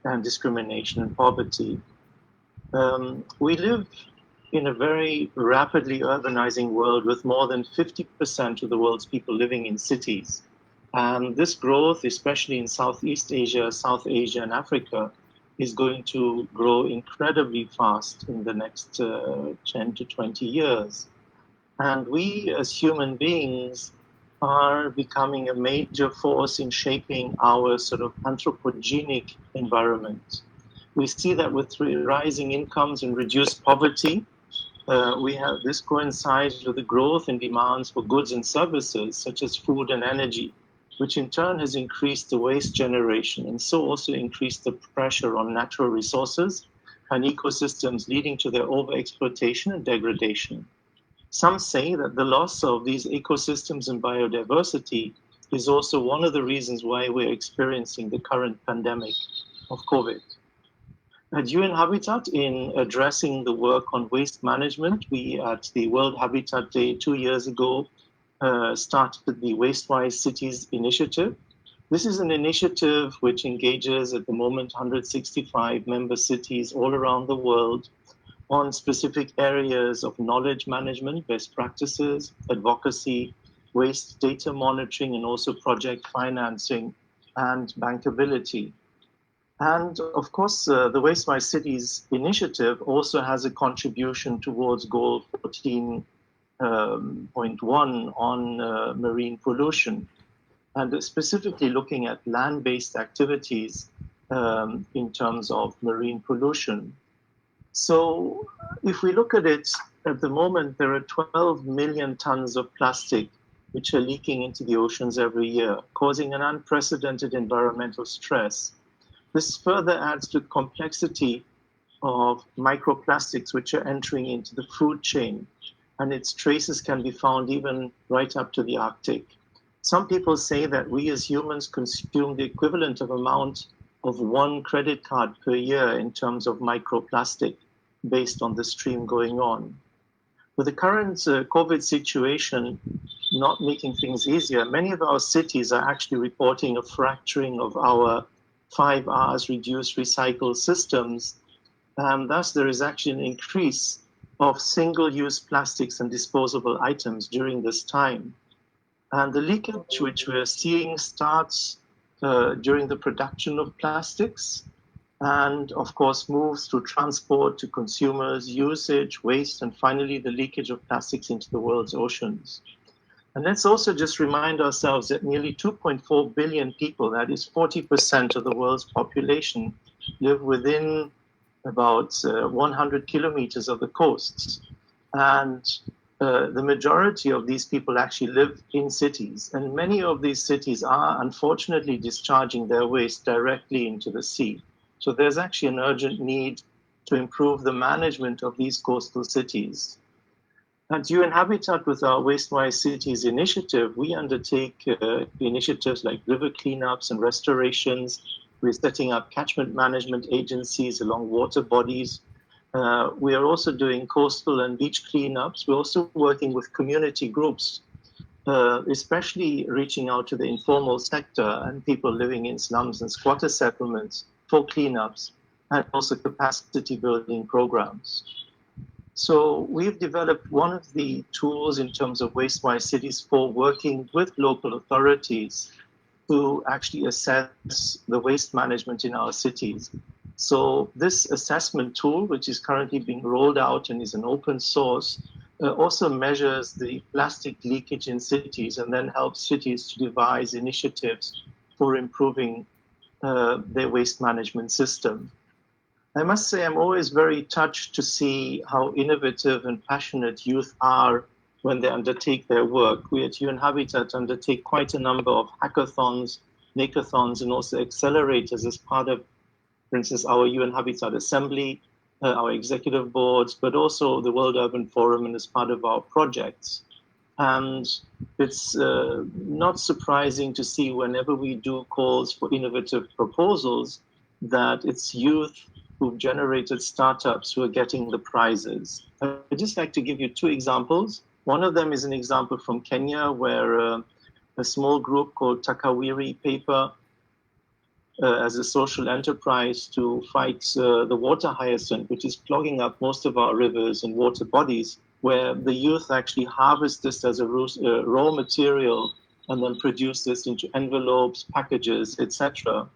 and discrimination and poverty. We live in a very rapidly urbanizing world with more than 50% of the world's people living in cities. And this growth, especially in Southeast Asia, South Asia, and Africa, is going to grow incredibly fast in the next 10 to 20 years. And we as human beings are becoming a major force in shaping our sort of anthropogenic environment. We see that with rising incomes and reduced poverty, we have this coincides with the growth in demands for goods and services such as food and energy, which in turn has increased the waste generation and so also increased the pressure on natural resources and ecosystems, leading to their overexploitation and degradation. Some say that the loss of these ecosystems and biodiversity is also one of the reasons why we're experiencing the current pandemic of COVID. At UN Habitat, in addressing the work on waste management, we at the World Habitat Day 2 years ago started the Waste-Wise Cities initiative. This is an initiative which engages at the moment 165 member cities all around the world on specific areas of knowledge management, best practices, advocacy, waste data monitoring, and also project financing and bankability. And of course, the Waste-Wise Cities initiative also has a contribution towards Goal 14.1 on marine pollution, and specifically looking at land-based activities in terms of marine pollution. So if we look at it, at the moment, there are 12 million tons of plastic which are leaking into the oceans every year, causing an unprecedented environmental stress. This further adds to the complexity of microplastics which are entering into the food chain, and its traces can be found even right up to the Arctic. Some people say that we as humans consume the equivalent of amount of one credit card per year in terms of microplastic based on the stream going on. With the current COVID situation not making things easier, many of our cities are actually reporting a fracturing of our 5 R's reduce recycle systems. Thus, there is actually an increase of single-use plastics and disposable items during this time. And the leakage which we're seeing starts during the production of plastics and, of course, moves through transport to consumers, usage, waste, and finally the leakage of plastics into the world's oceans. And let's also just remind ourselves that nearly 2.4 billion people, that is 40% of the world's population, live within about 100 kilometers of the coasts. And the majority of these people actually live in cities. And many of these cities are unfortunately discharging their waste directly into the sea. So there's actually an urgent need to improve the management of these coastal cities. At UN Habitat, with our Waste-Wise Cities initiative, we undertake initiatives like river cleanups and restorations. We're setting up catchment management agencies along water bodies. We are also doing coastal and beach cleanups. We're also working with community groups, especially reaching out to the informal sector and people living in slums and squatter settlements for cleanups and also capacity building programs. So we've developed one of the tools in terms of Waste-Wise Cities for working with local authorities to actually assess the waste management in our cities. So this assessment tool, which is currently being rolled out and is an open source, also measures the plastic leakage in cities and then helps cities to devise initiatives for improving their waste management system. I must say I'm always very touched to see how innovative and passionate youth are when they undertake their work. We at UN Habitat undertake quite a number of hackathons, makeathons, and also accelerators as part of, for instance, our UN Habitat Assembly, our executive boards, but also the World Urban Forum and as part of our projects. And it's not surprising to see whenever we do calls for innovative proposals that it's youth who've generated startups who are getting the prizes. I'd just like to give you 2 examples. One of them is an example from Kenya where a small group called Takawiri Paper as a social enterprise to fight the water hyacinth, which is clogging up most of our rivers and water bodies, where the youth actually harvest this as a raw material and then produce this into envelopes, packages, etc.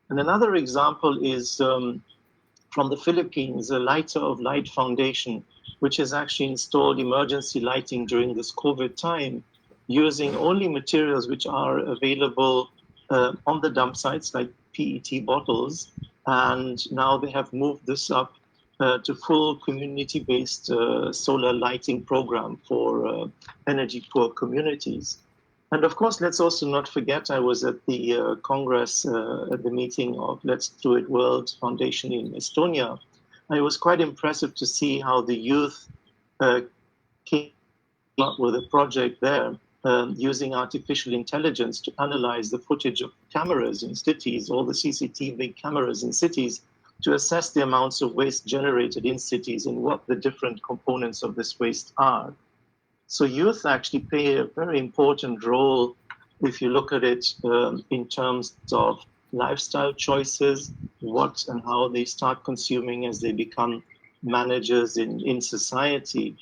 And another example is from the Philippines, the Lighter of Light Foundation, which has actually installed emergency lighting during this COVID time, using only materials which are available on the dump sites, like PET bottles. And now they have moved this up to full community-based solar lighting program for energy-poor communities. And of course, let's also not forget, I was at the Congress, at the meeting of Let's Do It World Foundation in Estonia. And it was quite impressive to see how the youth came up with a project there using artificial intelligence to analyze the footage of cameras in cities, all the CCTV cameras in cities, to assess the amounts of waste generated in cities and what the different components of this waste are. So youth actually play a very important role if you look at it in terms of lifestyle choices, what and how they start consuming as they become managers in society.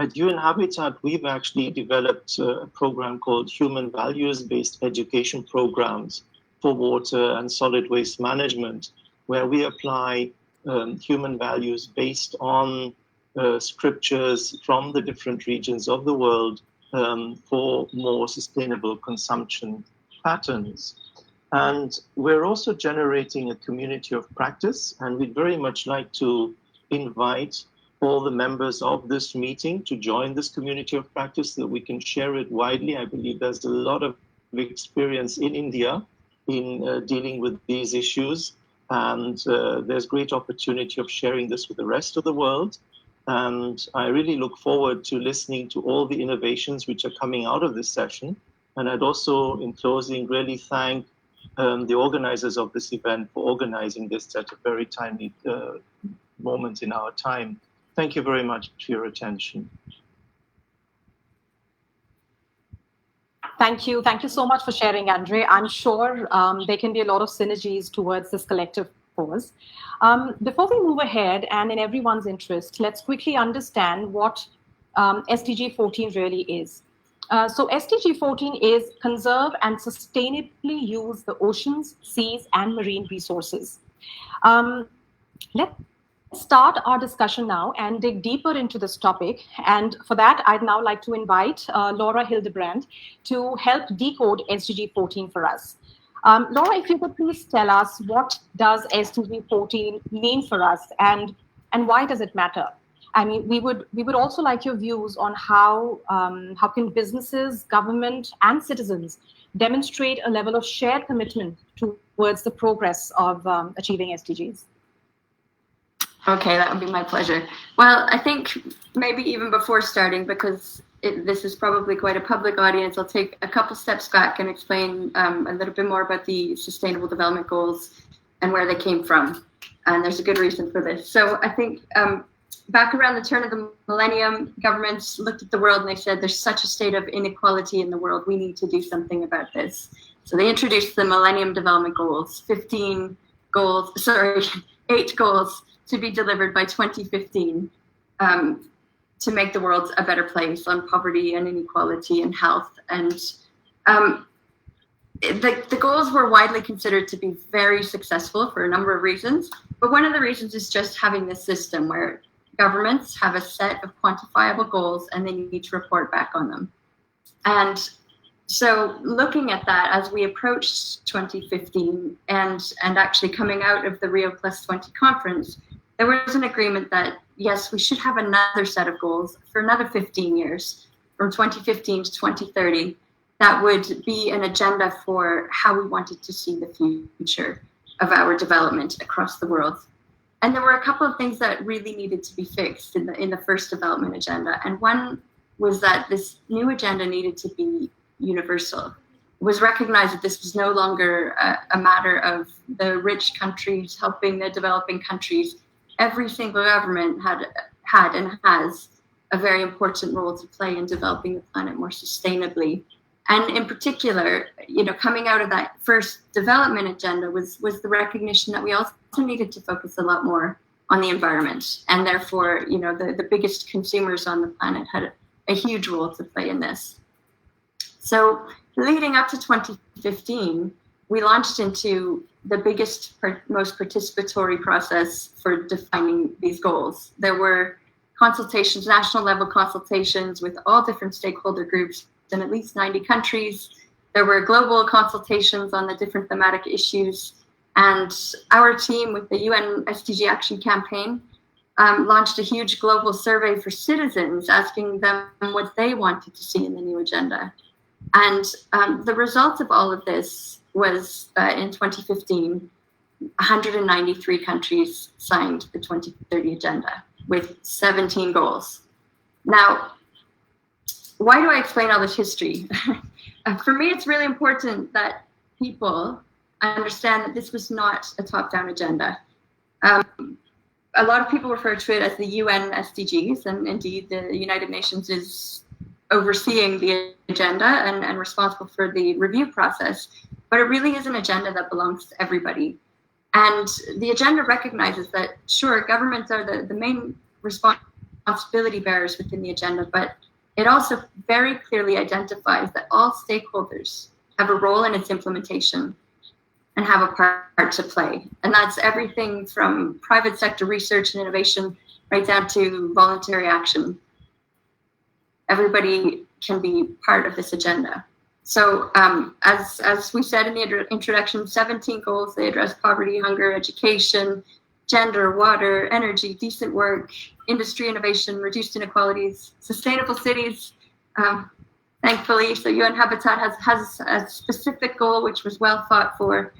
At UN Habitat, we've actually developed a program called Human Values-Based Education Programs for Water and Solid Waste Management, where we apply human values based on scriptures from the different regions of the world for more sustainable consumption patterns. And we're also generating a community of practice, and we'd very much like to invite all the members of this meeting to join this community of practice so that we can share it widely. I believe there's a lot of experience in India in dealing with these issues, and there's great opportunity of sharing this with the rest of the world. And I really look forward to listening to all the innovations which are coming out of this session. And I'd also, in closing, really thank the organizers of this event for organizing this at a very timely moment in our time. Thank you very much for your attention. Thank you. Thank you so much for sharing, Andre. I'm sure there can be a lot of synergies towards this collective cause. Before we move ahead, and in everyone's interest, let's quickly understand what SDG14 really is. So SDG14 is conserve and sustainably use the oceans, seas, and marine resources. Let's start our discussion now and dig deeper into this topic. And for that, I'd now like to invite Laura Hildebrand to help decode SDG14 for us. Laura, if you could please tell us, what does SDG14 mean for us, and why does it matter? I mean, we would also like your views on how can businesses, government, and citizens demonstrate a level of shared commitment towards the progress of achieving SDGs. Okay, that would be my pleasure. Well, I think maybe even before starting, because this is probably quite a public audience, I'll take a couple steps back and explain a little bit more about the Sustainable Development Goals and where they came from. And there's a good reason for this. So I think back around the turn of the millennium, governments looked at the world and they said, there's such a state of inequality in the world, we need to do something about this. So they introduced the Millennium Development Goals, 8 goals to be delivered by 2015 to make the world a better place on poverty and inequality and health. And the goals were widely considered to be very successful for a number of reasons. But one of the reasons is just having this system where governments have a set of quantifiable goals and they need to report back on them. And so looking at that as we approached 2015 and actually coming out of the Rio Plus 20 conference, there was an agreement that, yes, we should have another set of goals for another 15 years, from 2015 to 2030, that would be an agenda for how we wanted to see the future of our development across the world. And there were a couple of things that really needed to be fixed in the first development agenda. And one was that this new agenda needed to be universal. It was recognized that this was no longer a matter of the rich countries helping the developing countries. Every single government had and has a very important role to play in developing the planet more sustainably And in particular, coming out of that first development agenda was the recognition that we also needed to focus a lot more on the environment. And therefore, the biggest consumers on the planet had a huge role to play in this. So leading up to 2015, we launched into the biggest, most participatory process for defining these goals. There were consultations, national level consultations with all different stakeholder groups in at least 90 countries. There were global consultations on the different thematic issues. And our team with the UN SDG Action Campaign launched a huge global survey for citizens, asking them what they wanted to see in the new agenda. And the result of all of this was in 2015, 193 countries signed the 2030 agenda with 17 goals. Now, why do I explain all this history? For me, it's really important that people understand that this was not a top-down agenda. A lot of people refer to it as the UN SDGs, and indeed the United Nations is overseeing the agenda and responsible for the review process, but it really is an agenda that belongs to everybody. And the agenda recognizes that, sure, governments are the main responsibility bearers within the agenda, but it also very clearly identifies that all stakeholders have a role in its implementation and have a part to play. And that's everything from private sector research and innovation right down to voluntary action. Everybody can be part of this agenda. So as we said in the introduction, 17 goals, they address poverty, hunger, education, gender, water, energy, decent work, industry innovation, reduced inequalities, sustainable cities, thankfully. So UN Habitat has a specific goal which was well thought for: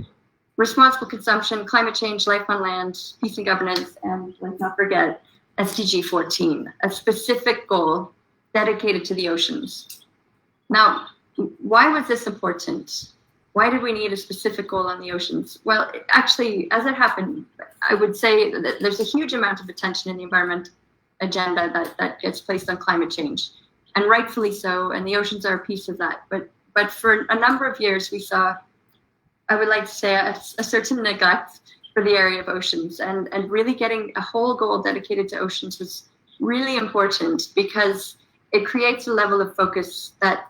responsible consumption, climate change, life on land, peace and governance, and let's not forget SDG14, a specific goal dedicated to the oceans. Now, why was this important? Why did we need a specific goal on the oceans? Well, actually, as it happened, I would say that there's a huge amount of attention in the environment agenda that gets placed on climate change, and rightfully so, and the oceans are a piece of that. But for a number of years, we saw, I would like to say, a certain neglect for the area of oceans, and really getting a whole goal dedicated to oceans was really important because it creates a level of focus that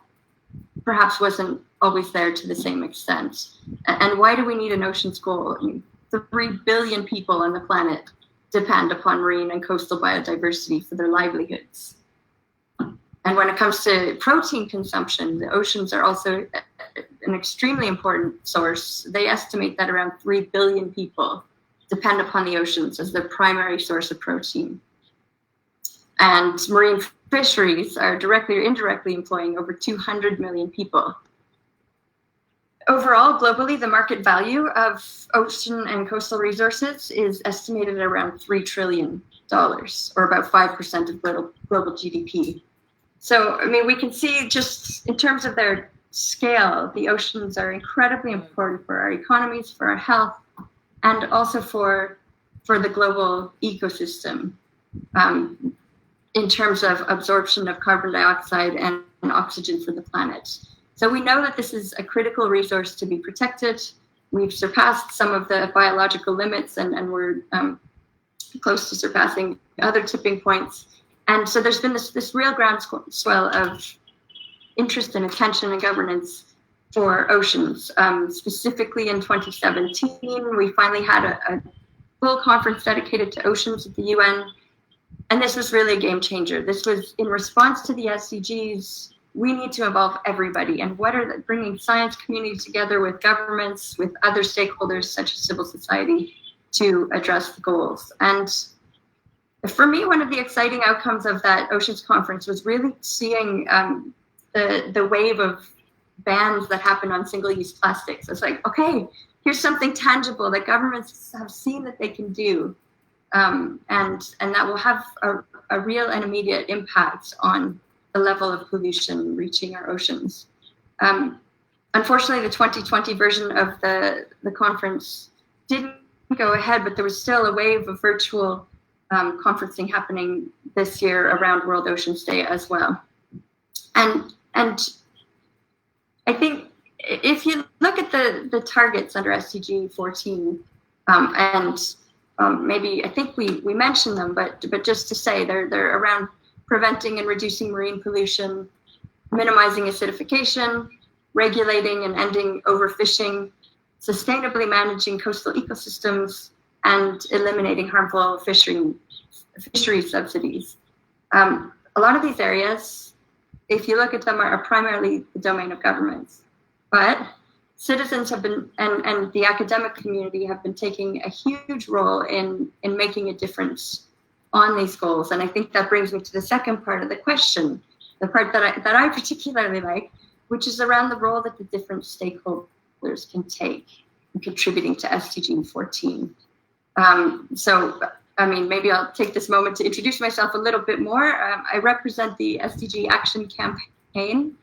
perhaps wasn't always there to the same extent. And why do we need an oceans goal? I mean, 3 billion people on the planet depend upon marine and coastal biodiversity for their livelihoods. And when it comes to protein consumption, the oceans are also an extremely important source. They estimate that around 3 billion people depend upon the oceans as their primary source of protein. And marine fisheries are directly or indirectly employing over 200 million people. Overall, globally, the market value of ocean and coastal resources is estimated at around $3 trillion, or about 5% of global GDP. So, I mean, we can see just in terms of their scale, the oceans are incredibly important for our economies, for our health, and also for the global ecosystem. In terms of absorption of carbon dioxide and oxygen for the planet. So we know that this is a critical resource to be protected. We've surpassed some of the biological limits and we're close to surpassing other tipping points. And so there's been this real groundswell of interest and attention and governance for oceans. Specifically in 2017, we finally had a full conference dedicated to oceans at the UN. And this was really a game changer. This was in response to the SDGs. We need to involve everybody. And what are bringing science community together with governments, with other stakeholders such as civil society to address the goals. And for me, one of the exciting outcomes of that Oceans Conference was really seeing the wave of bans that happened on single-use plastics. It's like, okay, here's something tangible that governments have seen that they can do. And that will have a real and immediate impact on the level of pollution reaching our oceans. Unfortunately, the 2020 version of the conference didn't go ahead, but there was still a wave of virtual conferencing happening this year around World Oceans Day as well. And I think if you look at the targets under SDG 14, maybe I think we mentioned them, but just to say they're around preventing and reducing marine pollution, minimizing acidification, regulating and ending overfishing, sustainably managing coastal ecosystems, and eliminating harmful fishery subsidies. A lot of these areas, if you look at them, are primarily the domain of governments. But citizens have been, and the academic community have been taking a huge role in making a difference on these goals. And I think that brings me to the second part of the question, the part that I particularly like, which is around the role that the different stakeholders can take in contributing to SDG 14. So, I mean, maybe I'll take this moment to introduce myself a little bit more. I represent the SDG Action Campaign,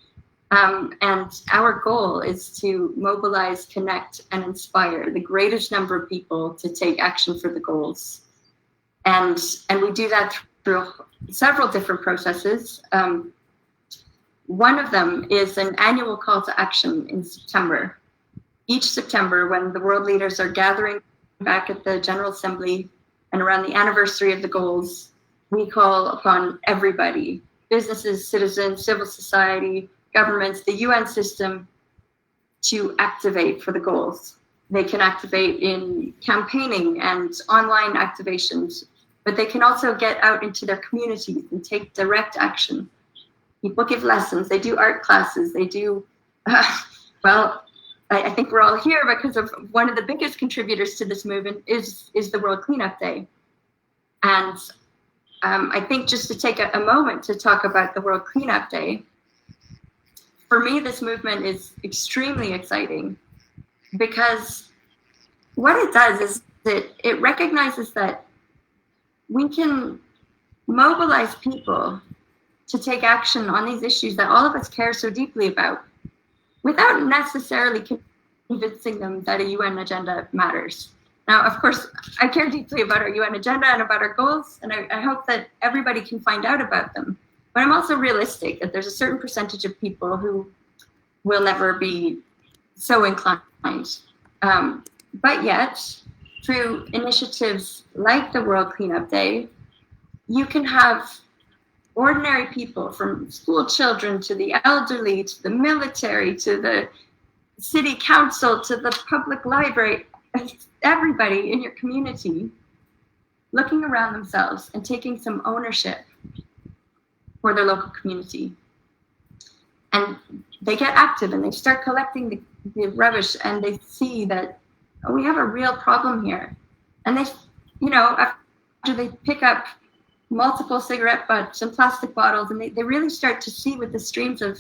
and our goal is to mobilize, connect, and inspire the greatest number of people to take action for the goals. And we do that through several different processes. One of them is an annual call to action in September. Each September, when the world leaders are gathering back at the General Assembly and around the anniversary of the goals, we call upon everybody, businesses, citizens, civil society, governments, the UN system, to activate for the goals. They can activate in campaigning and online activations, but they can also get out into their communities and take direct action. People give lessons, they do art classes, they do, I think we're all here because of one of the biggest contributors to this movement is the World Cleanup Day. And I think just to take a moment to talk about the World Cleanup Day, for me, this movement is extremely exciting because what it does is that it recognizes that we can mobilize people to take action on these issues that all of us care so deeply about without necessarily convincing them that a UN agenda matters. Now, of course, I care deeply about our UN agenda and about our goals, and I hope that everybody can find out about them. But I'm also realistic that there's a certain percentage of people who will never be so inclined. But yet, through initiatives like the World Cleanup Day, you can have ordinary people, from school children to the elderly, to the military, to the city council, to the public library, everybody in your community looking around themselves and taking some ownership for their local community. And they get active and they start collecting the rubbish, and they see that, oh, we have a real problem here. And they, after they pick up multiple cigarette butts and plastic bottles, and they really start to see what the streams of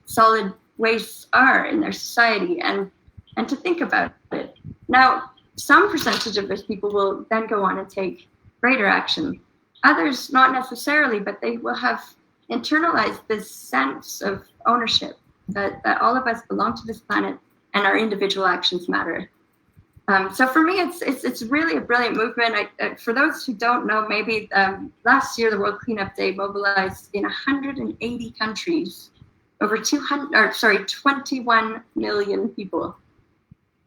solid wastes are in their society, and to think about it. Now, some percentage of those people will then go on and take greater action. Others, not necessarily, but they will have internalized this sense of ownership that all of us belong to this planet and our individual actions matter. So for me, it's really a brilliant movement. For those who don't know, maybe last year the World Cleanup Day mobilized in 180 countries over 21 million people.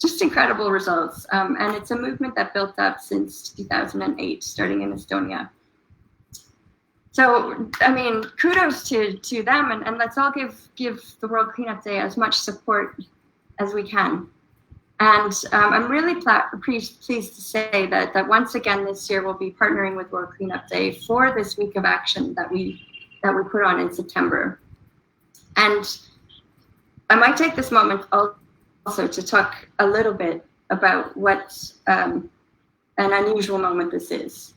Just incredible results. And it's a movement that built up since 2008, starting in Estonia. So, I mean, kudos to them, and let's all give the World Cleanup Day as much support as we can. And I'm really pleased to say that once again this year we'll be partnering with World Cleanup Day for this week of action that we put on in September. And I might take this moment also to talk a little bit about what an unusual moment this is.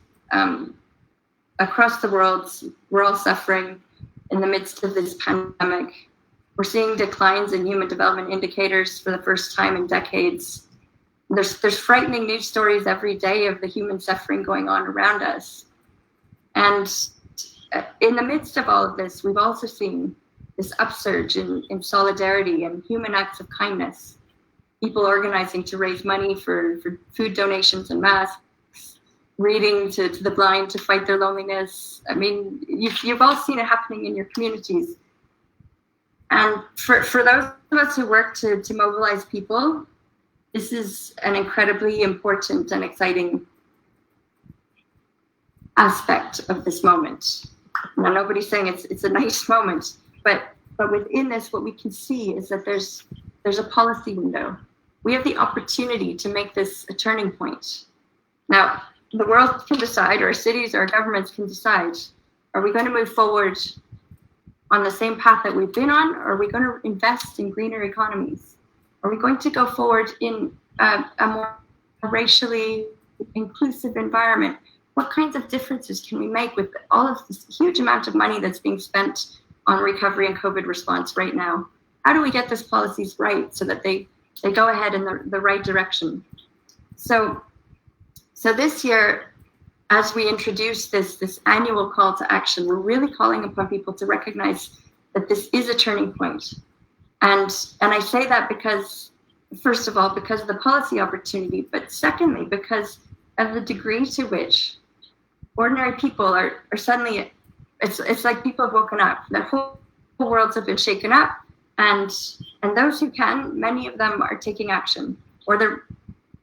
Across the world, we're all suffering in the midst of this pandemic. We're seeing declines in human development indicators for the first time in decades. There's frightening news stories every day of the human suffering going on around us. And in the midst of all of this, we've also seen this upsurge in solidarity and human acts of kindness. People organizing to raise money for food donations and masks, reading to the blind to fight their loneliness. I mean, you've all seen it happening in your communities. And for those of us who work to mobilize people, this is an incredibly important and exciting aspect of this moment. Now, nobody's saying it's a nice moment, but within this, what we can see is that there's a policy window. We have the opportunity to make this a turning point. Now, the world can decide, or cities or governments can decide, are we going to move forward on the same path that we've been on, or are we going to invest in greener economies? Are we going to go forward in a more racially inclusive environment? What kinds of differences can we make with all of this huge amount of money that's being spent on recovery and COVID response right now? How do we get these policies right so that they go ahead in the right direction? So this year, as we introduce this annual call to action, we're really calling upon people to recognize that this is a turning point. And I say that because, first of all, because of the policy opportunity, but secondly, because of the degree to which ordinary people are suddenly, it's like people have woken up. Their whole worlds have been shaken up, and those who can, many of them are taking action, or they're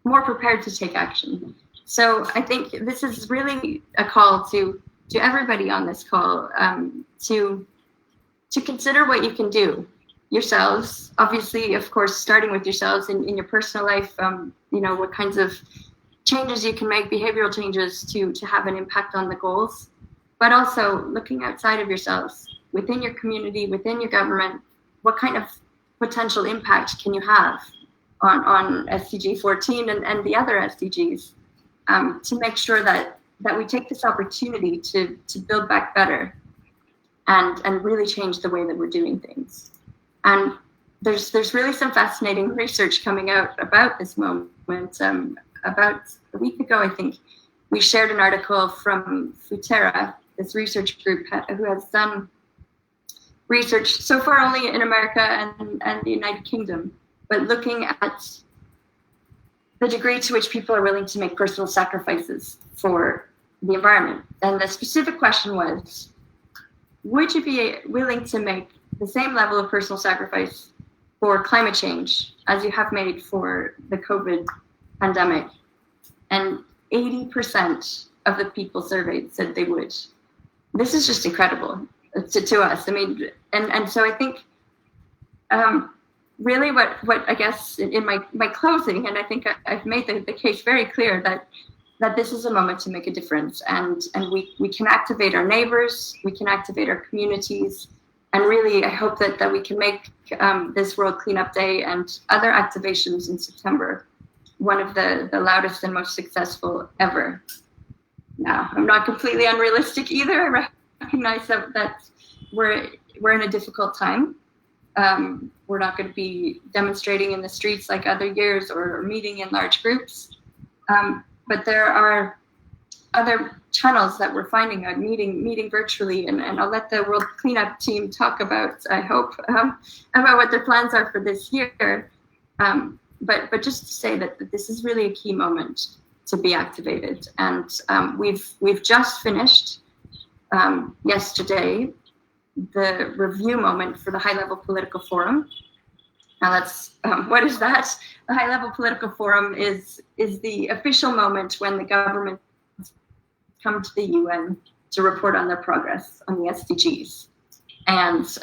more prepared to take action. So I think this is really a call to everybody on this call to consider what you can do yourselves. Obviously, of course, starting with yourselves in your personal life, what kinds of changes you can make, behavioral changes to have an impact on the goals, but also looking outside of yourselves, within your community, within your government, what kind of potential impact can you have on SDG14 and the other SDGs, to make sure that we take this opportunity to build back better and really change the way that we're doing things. And there's really some fascinating research coming out about this moment. About a week ago, I think, we shared an article from Futera, this research group who has done research so far only in America and the United Kingdom, but looking at the degree to which people are willing to make personal sacrifices for the environment. And the specific question was, would you be willing to make the same level of personal sacrifice for climate change as you have made for the COVID pandemic? And 80% of the people surveyed said they would. This is just incredible to us. I mean, and so I think really what I guess in my closing, and I think I've made the case very clear that this is a moment to make a difference, and we can activate our neighbors, we can activate our communities, and really I hope that we can make this World Cleanup Day and other activations in September one of the loudest and most successful ever. Now, I'm not completely unrealistic either. I recognize that we're in a difficult time. We're not going to be demonstrating in the streets like other years or meeting in large groups. But there are other channels that we're finding out, meeting virtually, and I'll let the World Cleanup team talk about, I hope, about what their plans are for this year. But just to say that this is really a key moment to be activated, and we've just finished yesterday the review moment for the High-Level Political Forum. Now that's what is that? The High-Level Political Forum is the official moment when the government come to the UN to report on their progress on the SDGs, and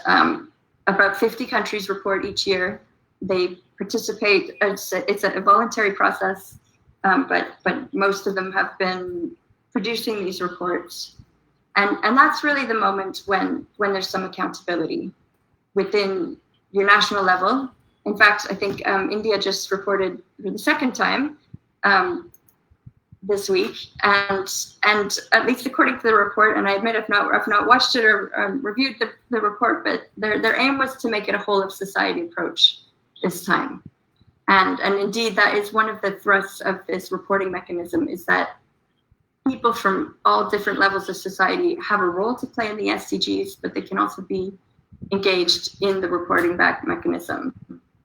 about 50 countries report each year. They participate. It's a voluntary process, but most of them have been producing these reports, and that's really the moment when there's some accountability within your national level. In fact, I think India just reported for the second time this week, and at least according to the report, and I admit I've not watched it or reviewed the report, but their aim was to make it a whole of society approach this time. And indeed, that is one of the thrusts of this reporting mechanism, is that people from all different levels of society have a role to play in the SDGs, but they can also be engaged in the reporting back mechanism.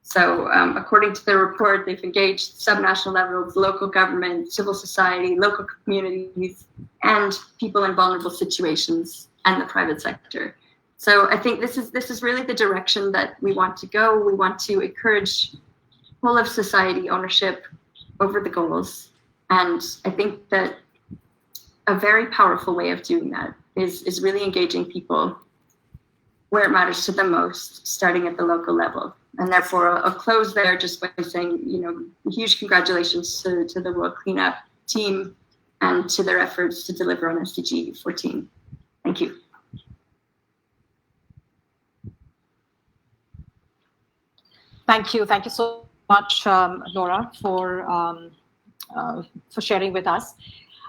So according to the report, they've engaged subnational levels, local government, civil society, local communities, and people in vulnerable situations, and the private sector. So I think this is really the direction that we want to go. We want to encourage whole of society ownership over the goals. And I think that a very powerful way of doing that is really engaging people where it matters to them most, starting at the local level. And therefore, I'll close there just by saying, huge congratulations to the World Cleanup team and to their efforts to deliver on SDG 14. Thank you. Thank you. Thank you so much, Laura, for sharing with us.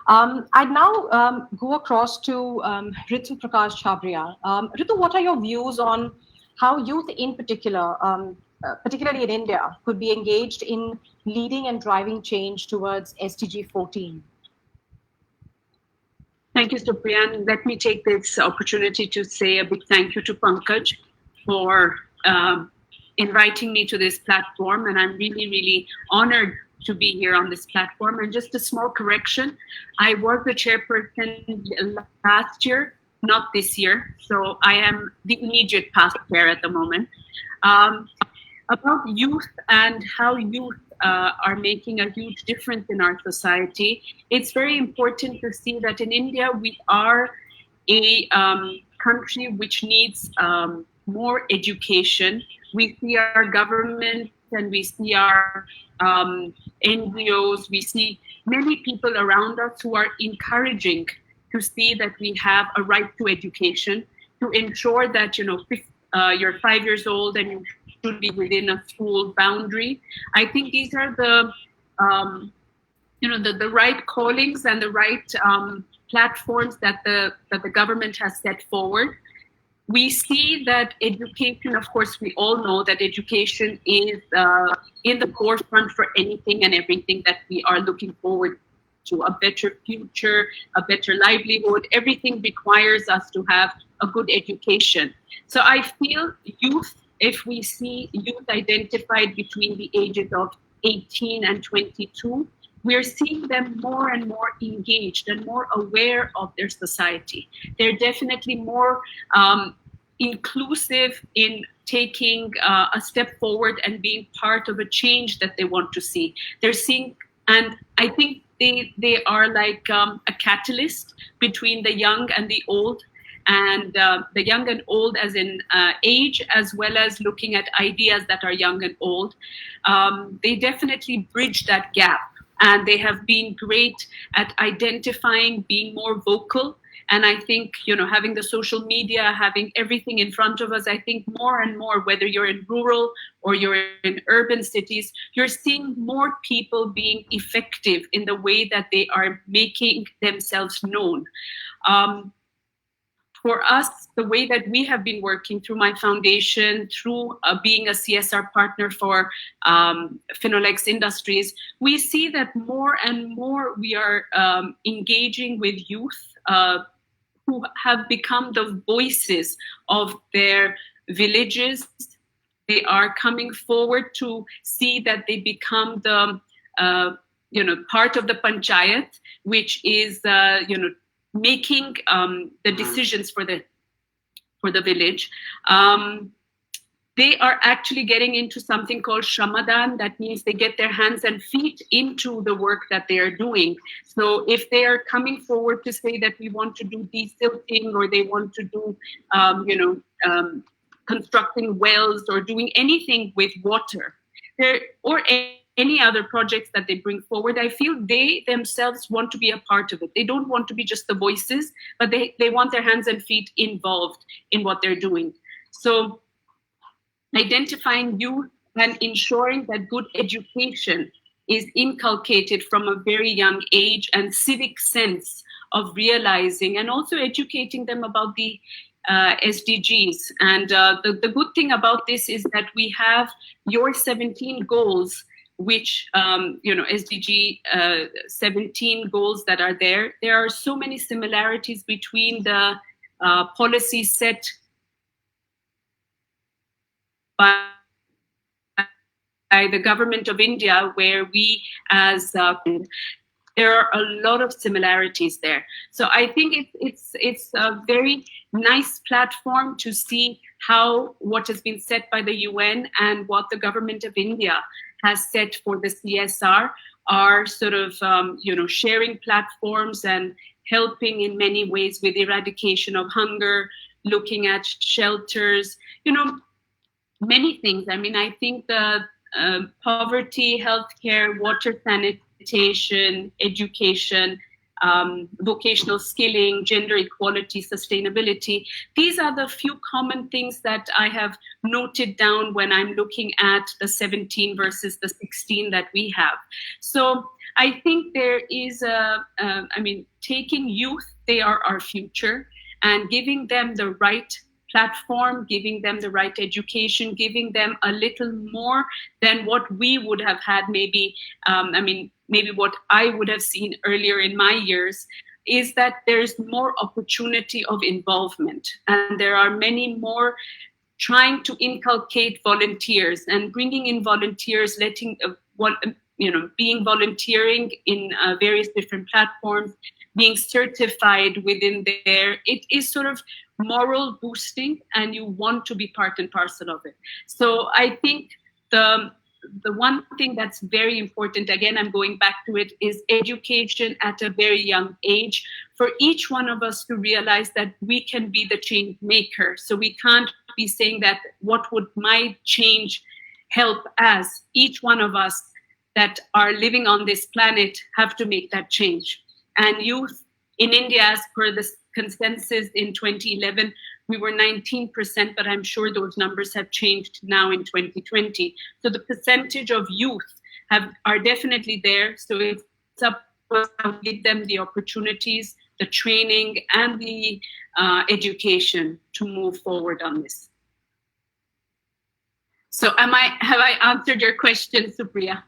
I'd now go across to Ritu Prakash Chabria. Ritu, what are your views on how youth in particular, particularly in India, could be engaged in leading and driving change towards SDG 14? Thank you, Supriyan. Let me take this opportunity to say a big thank you to Pankaj for inviting me to this platform. And I'm really, really honored to be here on this platform. And just a small correction, I was the chairperson last year, not this year. So I am the immediate past chair at the moment. About youth and how youth are making a huge difference in our society, it's very important to see that in India, we are a country which needs more education. We see our government and we see our NGOs, we see many people around us who are encouraging to see that we have a right to education, to ensure that, you're 5 years old and you should be within a school boundary. I think these are the, the right callings and the right platforms that the government has set forward. We see that education, of course, we all know that education is in the forefront for anything and everything that we are looking forward to. A better future, a better livelihood, everything requires us to have a good education. So I feel youth, if we see youth identified between the ages of 18 and 22, we're seeing them more and more engaged and more aware of their society. They're definitely more inclusive in taking a step forward and being part of a change that they want to see. They're seeing, and I think they are like a catalyst between the young and the old, and the young and old as in age, as well as looking at ideas that are young and old. They definitely bridge that gap. And they have been great at identifying, being more vocal. And I think, having the social media, having everything in front of us, I think more and more, whether you're in rural or you're in urban cities, you're seeing more people being effective in the way that they are making themselves known. For us, the way that we have been working through my foundation, through being a CSR partner for Phenolics Industries, we see that more and more we are engaging with youth who have become the voices of their villages. They are coming forward to see that they become the part of the panchayat, which is making the decisions for the village. They are actually getting into something called Shamadan. That means they get their hands and feet into the work that they are doing. So if they are coming forward to say that we want to do desilting, or they want to do, constructing wells or doing anything with water, or any other projects that they bring forward, I feel they themselves want to be a part of it. They don't want to be just the voices, but they want their hands and feet involved in what they're doing. So identifying youth and ensuring that good education is inculcated from a very young age, and civic sense of realizing, and also educating them about the SDGs. And the good thing about this is that we have your 17 goals, which, SDG 17 goals that are there. There are so many similarities between the policies set by the government of India, where we as there are a lot of similarities there. So I think it's a very nice platform to see how what has been set by the UN and what the government of India has set for the CSR are sort of sharing platforms and helping in many ways with eradication of hunger, looking at shelters, many things. I mean, I think the poverty, healthcare, water sanitation, education, vocational skilling, gender equality, sustainability. These are the few common things that I have noted down when I'm looking at the 17 versus the 16 that we have. So I think there is taking youth, they are our future, and giving them the right platform, giving them the right education, giving them a little more than what we would have had maybe what I would have seen earlier in my years, is that there's more opportunity of involvement. And there are many more trying to inculcate volunteers and bringing in volunteers, being volunteering in various different platforms, being certified within there. It is sort of moral boosting, and you want to be part and parcel of it. So I think the one thing that's very important, again, I'm going back to it, is education at a very young age for each one of us to realize that we can be the change maker. So we can't be saying that what would my change help, as each one of us that are living on this planet have to make that change. And youth in India, as per the consensus in 2011, we were 19%, but I'm sure those numbers have changed now in 2020. So the percentage of youth are definitely there. So it's up to us to give them the opportunities, the training, and the education to move forward on this. So have I answered your question, Supriya?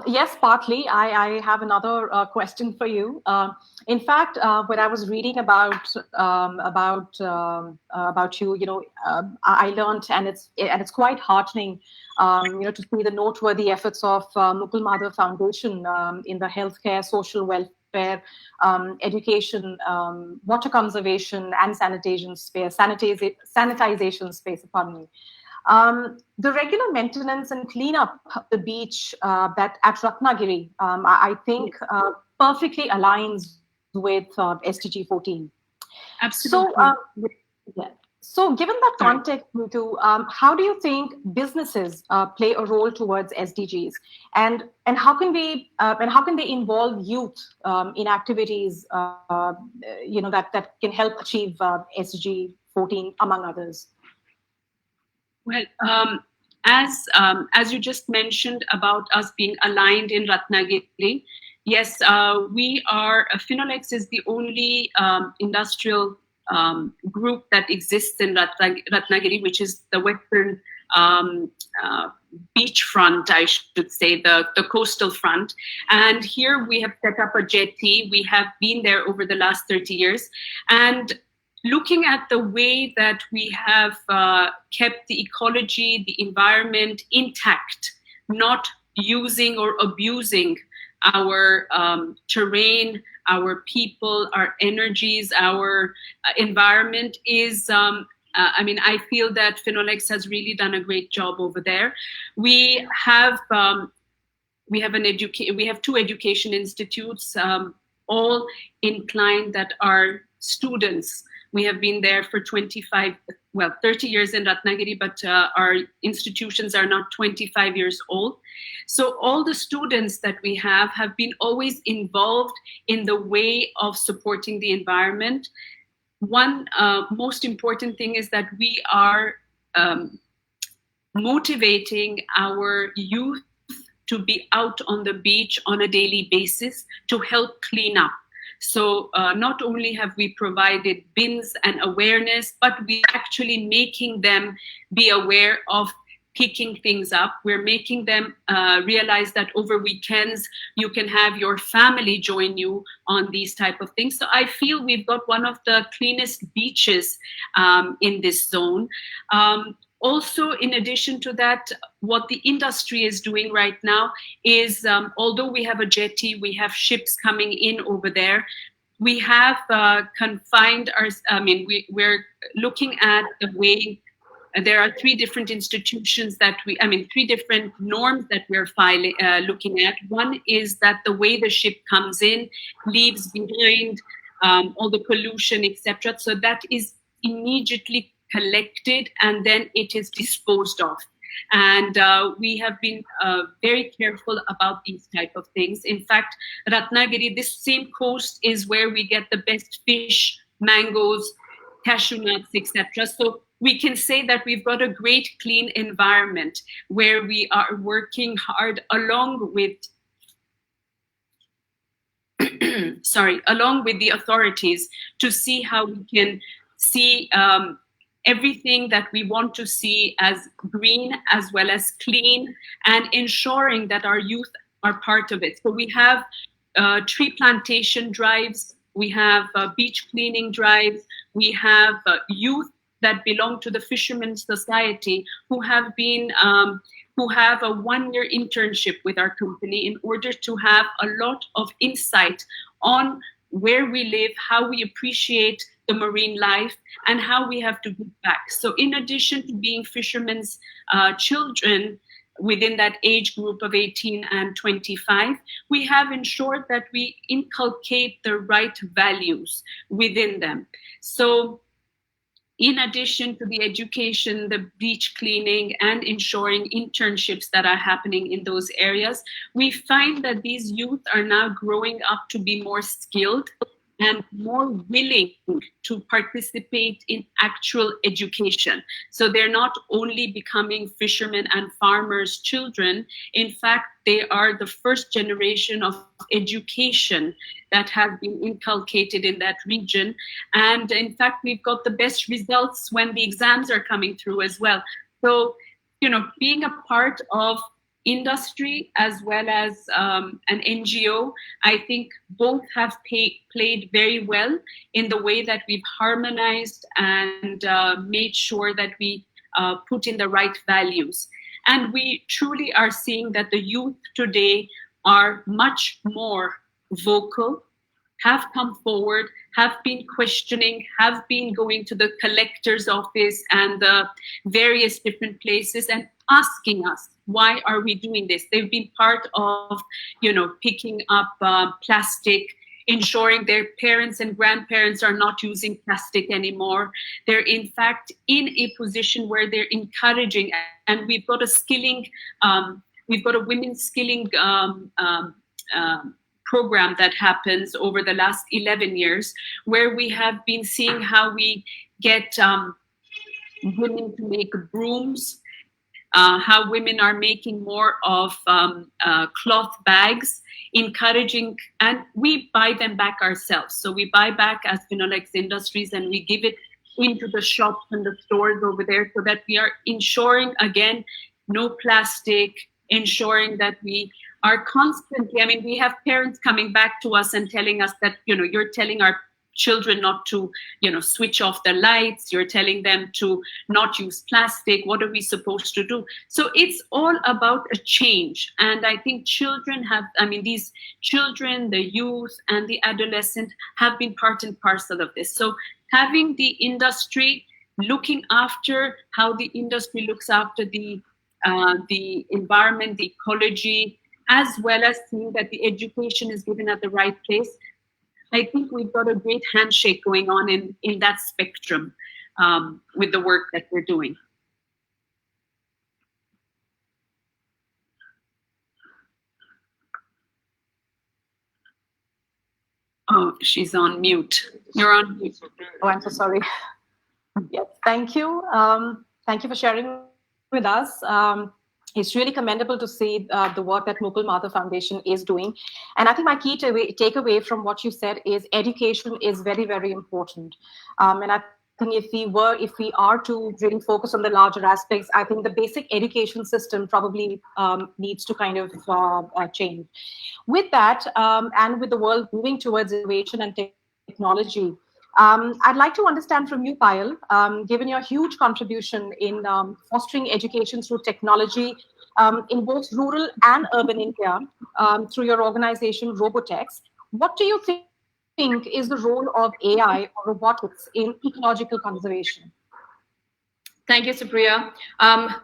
Yes, partly. I have another question for you. In fact, when I was reading about you, I learned, and it's quite heartening, to see the noteworthy efforts of Mukul Madhav Foundation in the healthcare, social welfare, education, water conservation, and sanitization space. Pardon me. The regular maintenance and cleanup of the beach that at Ratnagiri, I think perfectly aligns with SDG 14. Absolutely. So given that context, Neetu, how do you think businesses play a role towards SDGs, and how can they involve youth in activities that can help achieve SDG 14, among others? Well, as you just mentioned about us being aligned in Ratnagiri, yes, we are. Finolex is the only industrial group that exists in Ratnagiri, which is the western beachfront, I should say, the coastal front. And here we have set up a jetty. We have been there over the last 30 years. And looking at the way that we have kept the ecology, the environment intact, not using or abusing our terrain, our people, our energies, our environment is, I feel that Finolex has really done a great job over there. We have two education institutes, all inclined that are students. We have been there for 30 years in Ratnagiri, but our institutions are not 25 years old. So all the students that we have been always involved in the way of supporting the environment. One most important thing is that we are motivating our youth to be out on the beach on a daily basis to help clean up. So not only have we provided bins and awareness, but we're actually making them be aware of picking things up. We're making them realize that over weekends, you can have your family join you on these type of things. So I feel we've got one of the cleanest beaches in this zone. Also, in addition to that, what the industry is doing right now is, although we have a jetty, we have ships coming in over there, we have confined our, we're looking at the way, there are three different institutions that three different norms that we're looking at. One is that the way the ship comes in leaves behind all the pollution, etc. So that is immediately collected and then it is disposed of. And we have been very careful about these type of things. In fact, Ratnagiri, this same coast is where we get the best fish, mangoes, cashew nuts, etc. So we can say that we've got a great clean environment where we are working hard along with along with the authorities to see how we can see everything that we want to see as green as well as clean, and ensuring that our youth are part of it. So we have tree plantation drives, we have beach cleaning drives, we have youth that belong to the Fishermen's Society who have been who have a one-year internship with our company in order to have a lot of insight on where we live, how we appreciate the marine life, and how we have to give back. So in addition to being fishermen's children within that age group of 18 and 25, we have ensured that we inculcate the right values within them. So in addition to the education, the beach cleaning, and ensuring internships that are happening in those areas, we find that these youth are now growing up to be more skilled and more willing to participate in actual education. So they're not only becoming fishermen and farmers' children. In fact, they are the first generation of education that have been inculcated in that region. And in fact, we've got the best results when the exams are coming through as well. So, you know, being a part of industry as well as an NGO, I think both have played very well in the way that we've harmonized and made sure that we put in the right values. And we truly are seeing that the youth today are much more vocal, have come forward, have been questioning, have been going to the collector's office and the various different places and asking us, why are we doing this? They've been part of, you know, picking up plastic, ensuring their parents and grandparents are not using plastic anymore. They're in fact in a position where they're encouraging, and we've got a skilling, we've got a women's skilling program that happens over the last 11 years, where we have been seeing how we get women to make brooms, how women are making more of cloth bags, encouraging, and we buy them back ourselves. So we buy back as Finolex Industries and we give it into the shops and the stores over there, so that we are ensuring, again, no plastic, ensuring that we are constantly, I mean, we have parents coming back to us and telling us that, you know, you're telling our children not to, you know, switch off the lights, you're telling them to not use plastic, what are we supposed to do? So it's all about a change. And I think children have, I mean, these children, the youth and the adolescent have been part and parcel of this. So having the industry looking after how the industry looks after the environment, the ecology, as well as seeing that the education is given at the right place, I think we've got a great handshake going on in that spectrum with the work that we're doing. Oh, she's on mute. You're on mute. Oh, I'm so sorry. Yes, thank you. Thank you for sharing with us. It's really commendable to see the work that Mukul Matha Foundation is doing. And I think my key takeaway from what you said is education is very, very important. And I think if we are to really focus on the larger aspects, I think the basic education system probably needs to kind of change. With that, and with the world moving towards innovation and technology, I'd like to understand from you, Payal, given your huge contribution in fostering education through technology in both rural and urban India through your organization, Robotex, what do you think is the role of AI or robotics in ecological conservation? Thank you, Supriya.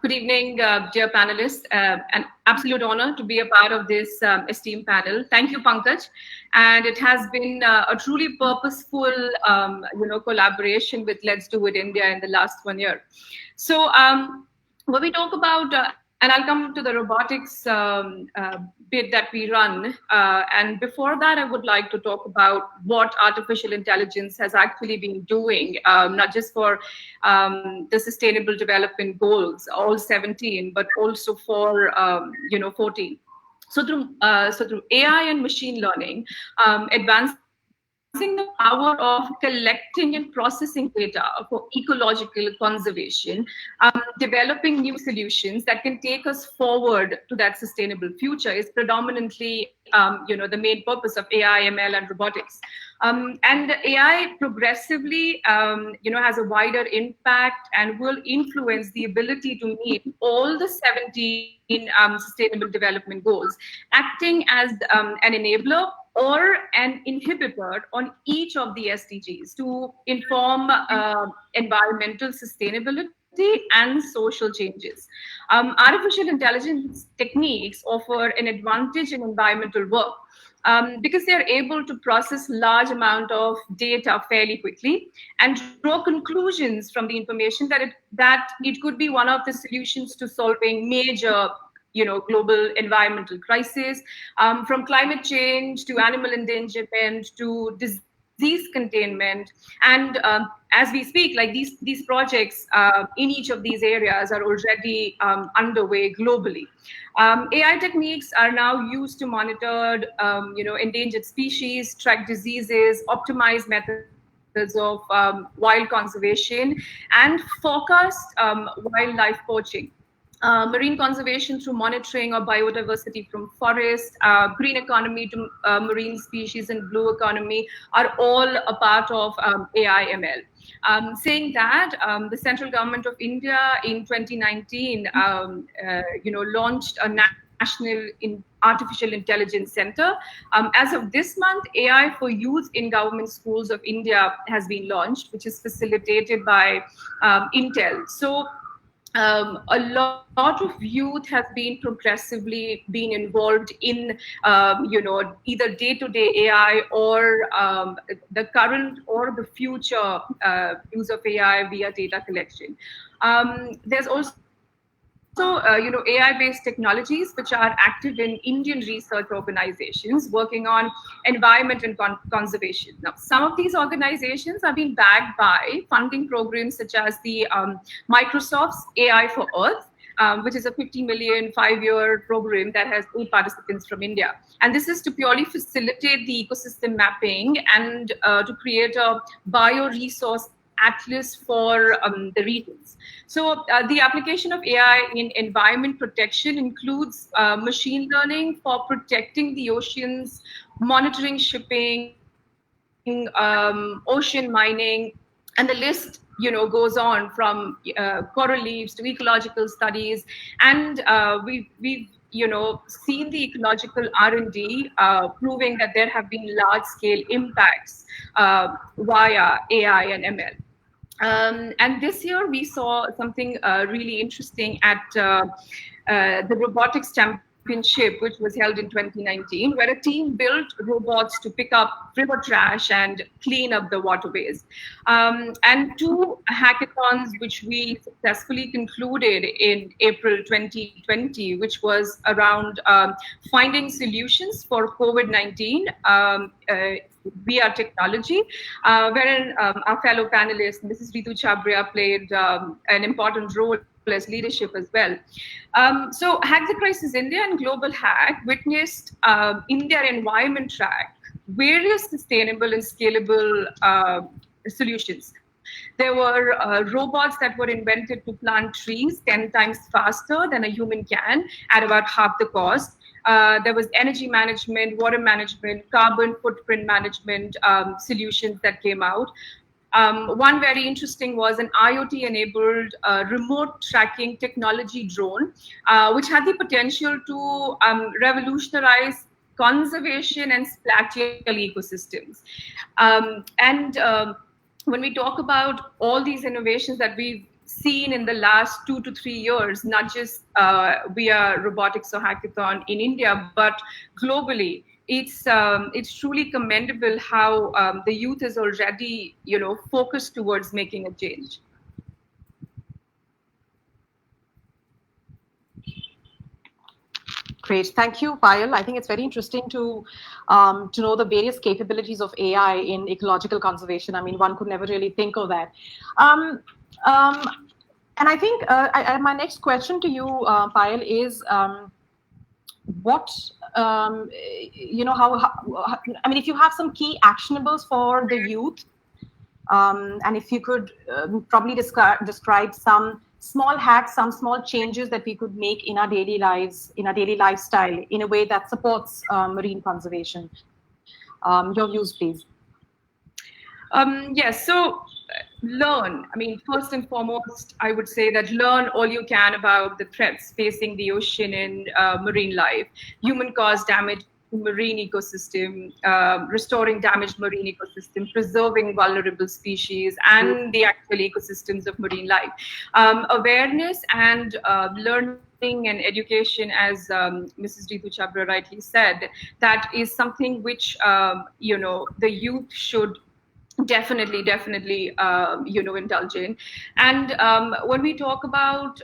Good evening, dear panelists. An absolute honor to be a part of this esteemed panel. Thank you, Pankaj. And it has been a truly purposeful, collaboration with Let's Do It India in the last 1 year. So when we talk about, and I'll come to the robotics bit that we run. And before that, I would like to talk about what artificial intelligence has actually been doing, not just for the Sustainable Development Goals, all 17, but also for 14. So through AI and machine learning, advancing the power of collecting and processing data for ecological conservation, developing new solutions that can take us forward to that sustainable future is predominantly, the main purpose of AI, ML, and robotics. And AI progressively, has a wider impact and will influence the ability to meet all the 17 Sustainable Development Goals, acting as an enabler or an inhibitor on each of the SDGs to inform environmental sustainability and social changes. Artificial intelligence techniques offer an advantage in environmental work because they're able to process large amount of data fairly quickly and draw conclusions from the information that it could be one of the solutions to solving major global environmental crisis, from climate change to animal endangerment to disease containment. And as we speak, like these projects in each of these areas are already underway globally. AI techniques are now used to monitor, endangered species, track diseases, optimize methods of wild conservation, and forecast wildlife poaching. Marine conservation through monitoring of biodiversity from forests, green economy to marine species, and blue economy are all a part of AI ML. Saying that, the central government of India in 2019, launched a National Artificial Intelligence Center. As of this month, AI for Youth in Government Schools of India has been launched, which is facilitated by Intel. So a lot of youth has been progressively being involved in, either day-to-day AI or the current or the future use of AI via data collection. There's also AI-based technologies which are active in Indian research organizations working on environment and conservation. Now, some of these organizations are being backed by funding programs such as the Microsoft's AI for Earth, which is a 50 million 5-year program that has 8 participants from India. And this is to purely facilitate the ecosystem mapping and to create a bioresource atlas for the regions. So the application of AI in environment protection includes machine learning for protecting the oceans, monitoring shipping, ocean mining, and the list goes on from coral reefs to ecological studies. And we've seen the ecological R&D proving that there have been large-scale impacts via AI and ML. And this year we saw something really interesting at the Robotics Championship, which was held in 2019, where a team built robots to pick up river trash and clean up the waterways. And 2 hackathons, which we successfully concluded in April 2020, which was around finding solutions for COVID-19 via technology, wherein our fellow panelist, Mrs. Ritu Chabria, played an important role as leadership as well. So Hack the Crisis India and Global Hack witnessed India Environment Track various sustainable and scalable solutions. There were robots that were invented to plant trees 10 times faster than a human can at about half the cost. There was energy management, water management, carbon footprint management solutions that came out. One very interesting was an IoT-enabled remote tracking technology drone, which had the potential to revolutionize conservation and spatial ecosystems. When we talk about all these innovations that we've seen in the last 2 to 3 years, not just via Robotics or Hackathon in India, but globally, it's truly commendable how the youth is already, focused towards making a change. Great, thank you, Payal. I think it's very interesting to know the various capabilities of AI in ecological conservation. I mean, one could never really think of that. And I think my next question to you, Payal, is what how I mean, if you have some key actionables for the youth, and if you could probably describe some small hacks, some small changes that we could make in our daily lives, in our daily lifestyle, in a way that supports marine conservation. Your views, please. Yes, so learn. I mean, first and foremost, I would say that learn all you can about the threats facing the ocean and marine life, human-caused damage to marine ecosystem, restoring damaged marine ecosystem, preserving vulnerable species, and the actual ecosystems of marine life. Awareness and learning and education, as Mrs. Ritu Chabra rightly said, that is something which the youth should definitely indulge in. And when we talk about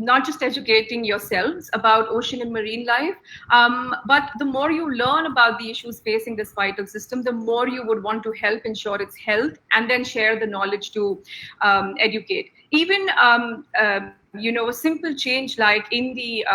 not just educating yourselves about ocean and marine life, but the more you learn about the issues facing this vital system, the more you would want to help ensure its health, and then share the knowledge to educate. Even a simple change like in the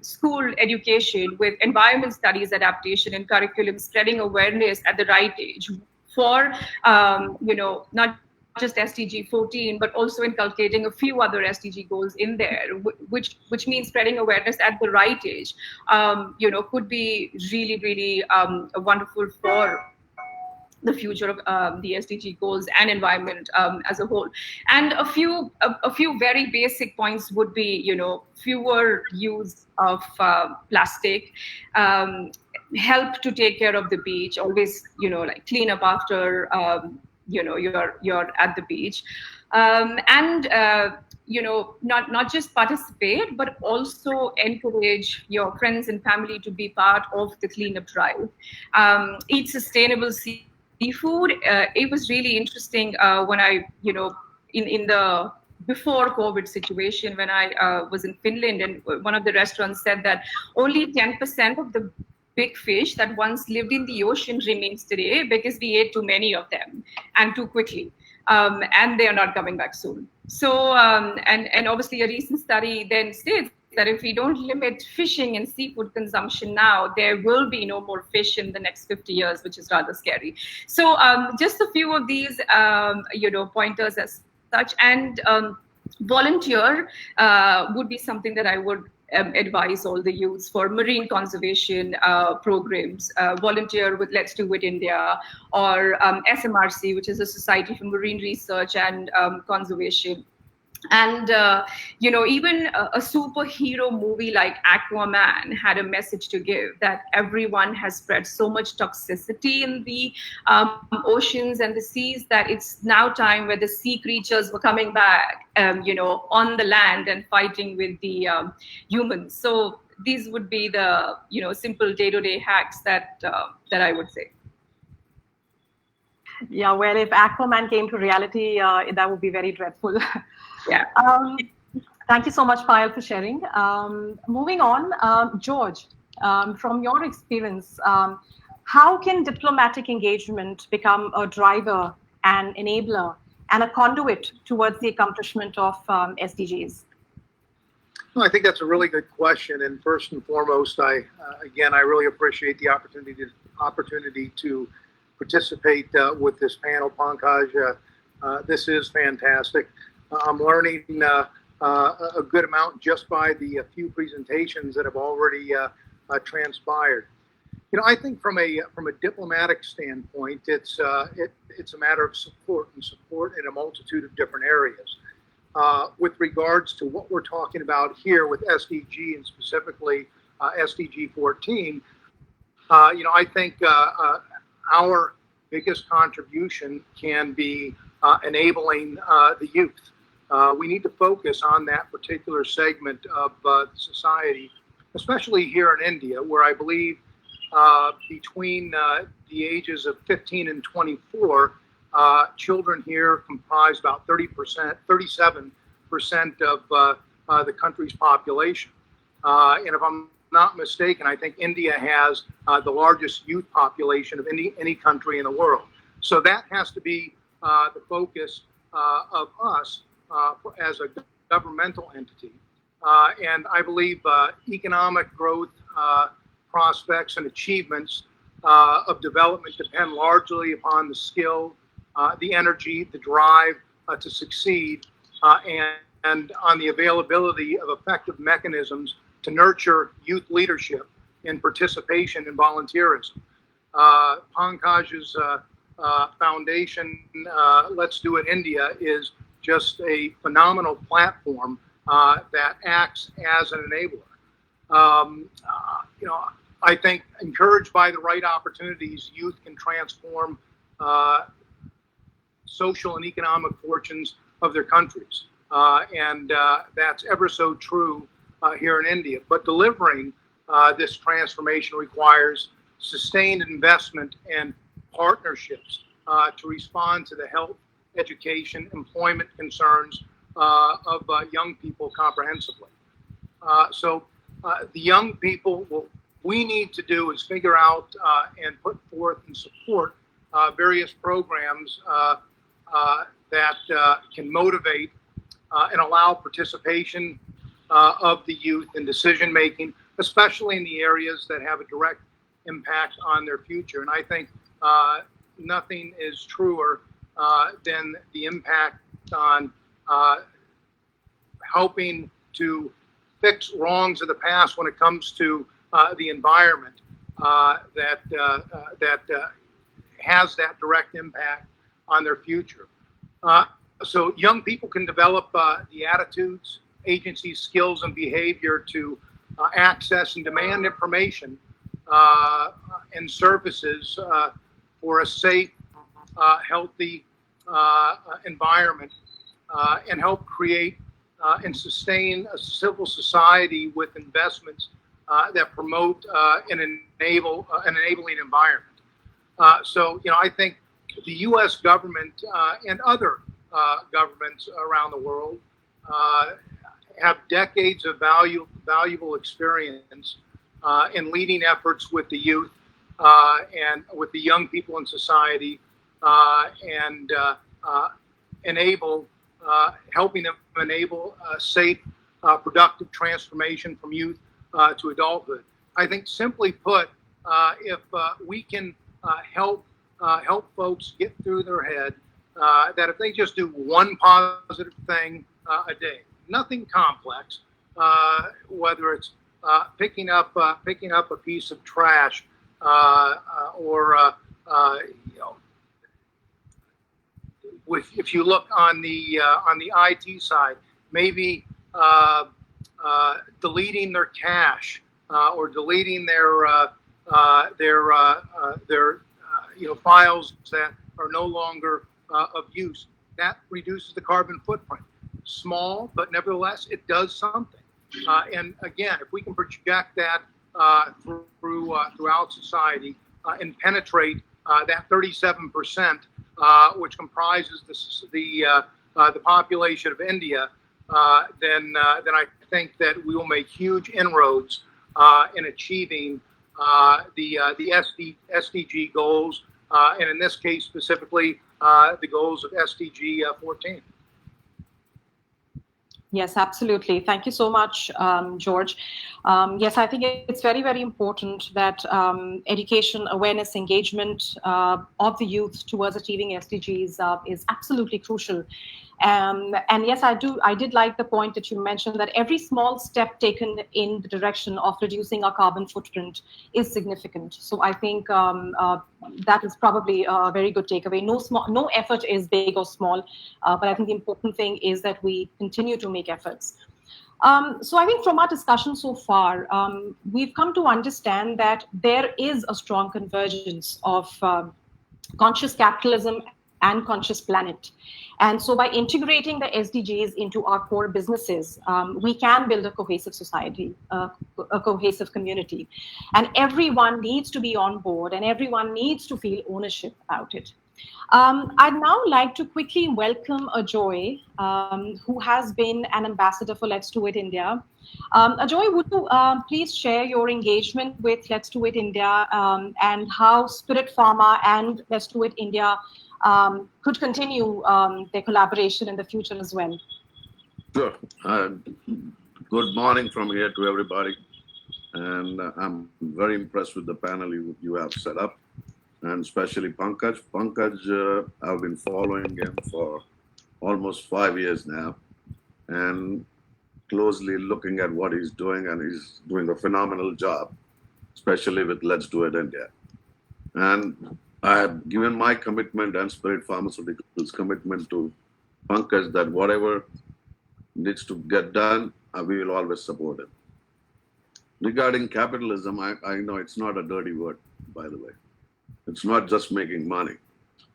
school education with environment studies adaptation and curriculum, spreading awareness at the right age for not just SDG14, but also inculcating a few other SDG goals in there, which means spreading awareness at the right age, could be really wonderful for the future of the SDG goals and environment as a whole. And a few very basic points would be, fewer use of plastic, help to take care of the beach, always, like clean up after you're at the beach, and not just participate, but also encourage your friends and family to be part of the cleanup drive. Eat sustainable seafood. It was really interesting when I, in the before COVID situation, when I was in Finland, and one of the restaurants said that only 10% of the big fish that once lived in the ocean remains today because we ate too many of them and too quickly, and they are not coming back soon. So, and obviously a recent study then states that if we don't limit fishing and seafood consumption now, there will be no more fish in the next 50 years, which is rather scary. So just a few of these, pointers as such. And volunteer would be something that I would advise all the youths for marine conservation programs. Volunteer with Let's Do It India, or SMRC, which is a Society for Marine Research and Conservation. And even a superhero movie like Aquaman had a message to give, that everyone has spread so much toxicity in the oceans and the seas that it's now time where the sea creatures were coming back, on the land and fighting with the humans. So these would be the simple day-to-day hacks that I would say. Yeah, well, if Aquaman came to reality, that would be very dreadful. Yeah. Thank you so much, Payal, for sharing. Moving on, George, from your experience, how can diplomatic engagement become a driver, an enabler, and a conduit towards the accomplishment of SDGs? Well, I think that's a really good question. And first and foremost, I really appreciate the opportunity to participate with this panel, Pankaj. This is fantastic. I'm learning a good amount just by the few presentations that have already transpired. I think from a diplomatic standpoint, it's a matter of support in a multitude of different areas. With regards to what we're talking about here with SDG and specifically SDG14, I think our biggest contribution can be enabling the youth. We need to focus on that particular segment of society, especially here in India, where I believe between the ages of 15 and 24, children here comprise about 37% of the country's population. And if I'm not mistaken, I think India has the largest youth population of any country in the world. So that has to be the focus of us as a governmental entity. And I believe economic growth prospects and achievements of development depend largely upon the skill, the energy, the drive to succeed, and on the availability of effective mechanisms to nurture youth leadership and participation in volunteerism. Pankaj's foundation, Let's Do It India, is just a phenomenal platform that acts as an enabler. I think encouraged by the right opportunities, youth can transform social and economic fortunes of their countries. And that's ever so true here in India. But delivering this transformation requires sustained investment and partnerships to respond to the health, education, employment concerns of young people comprehensively. So the young people, what we need to do is figure out and put forth and support various programs that can motivate and allow participation of the youth in decision making, especially in the areas that have a direct impact on their future. And I think nothing is truer than the impact on helping to fix wrongs of the past when it comes to the environment that has that direct impact on their future. So young people can develop the attitudes, agency, skills, and behavior to access and demand information and services for a safe, healthy environment, and help create and sustain a civil society with investments that promote and enable an enabling environment. So, I think the U.S. government and other governments around the world have decades of valuable experience in leading efforts with the youth and with the young people in society, and helping them enable safe, productive transformation from youth to adulthood. I think, simply put, if we can help folks get through their head that if they just do one positive thing a day, nothing complex, whether it's picking up a piece of trash or if you look on the IT side, maybe deleting their cache or deleting their files that are no longer of use, that reduces the carbon footprint. Small, but nevertheless, it does something. And again, if we can project that throughout society and penetrate that 37%, which comprises the population of India, then I think that we will make huge inroads in achieving the SDG goals, and in this case specifically, the goals of SDG 14. Yes, absolutely. Thank you so much, George. Yes, I think it's very, very important that education, awareness, engagement of the youth towards achieving SDGs is absolutely crucial. And yes, I did like the point that you mentioned that every small step taken in the direction of reducing our carbon footprint is significant. So I think that is probably a very good takeaway. No effort is big or small, but I think the important thing is that we continue to make efforts. So I think from our discussion so far, we've come to understand that there is a strong convergence of conscious capitalism and conscious planet. And so by integrating the SDGs into our core businesses, we can build a cohesive society, a cohesive community. And everyone needs to be on board and everyone needs to feel ownership about it. I'd now like to quickly welcome Ajoy, who has been an ambassador for Let's Do It India. Ajoy, would you please share your engagement with Let's Do It India and how Spirit Pharma and Let's Do It India could continue their collaboration in the future as well? Sure. Good morning from here to everybody. And I'm very impressed with the panel you have set up, and especially Pankaj. Pankaj, I've been following him for almost 5 years now and closely looking at what he's doing, and he's doing a phenomenal job, especially with Let's Do It India. And I have given my commitment and Spirit Pharmaceuticals' commitment to Pankaj that whatever needs to get done, we will always support it. Regarding capitalism, I know it's not a dirty word, by the way. It's not just making money.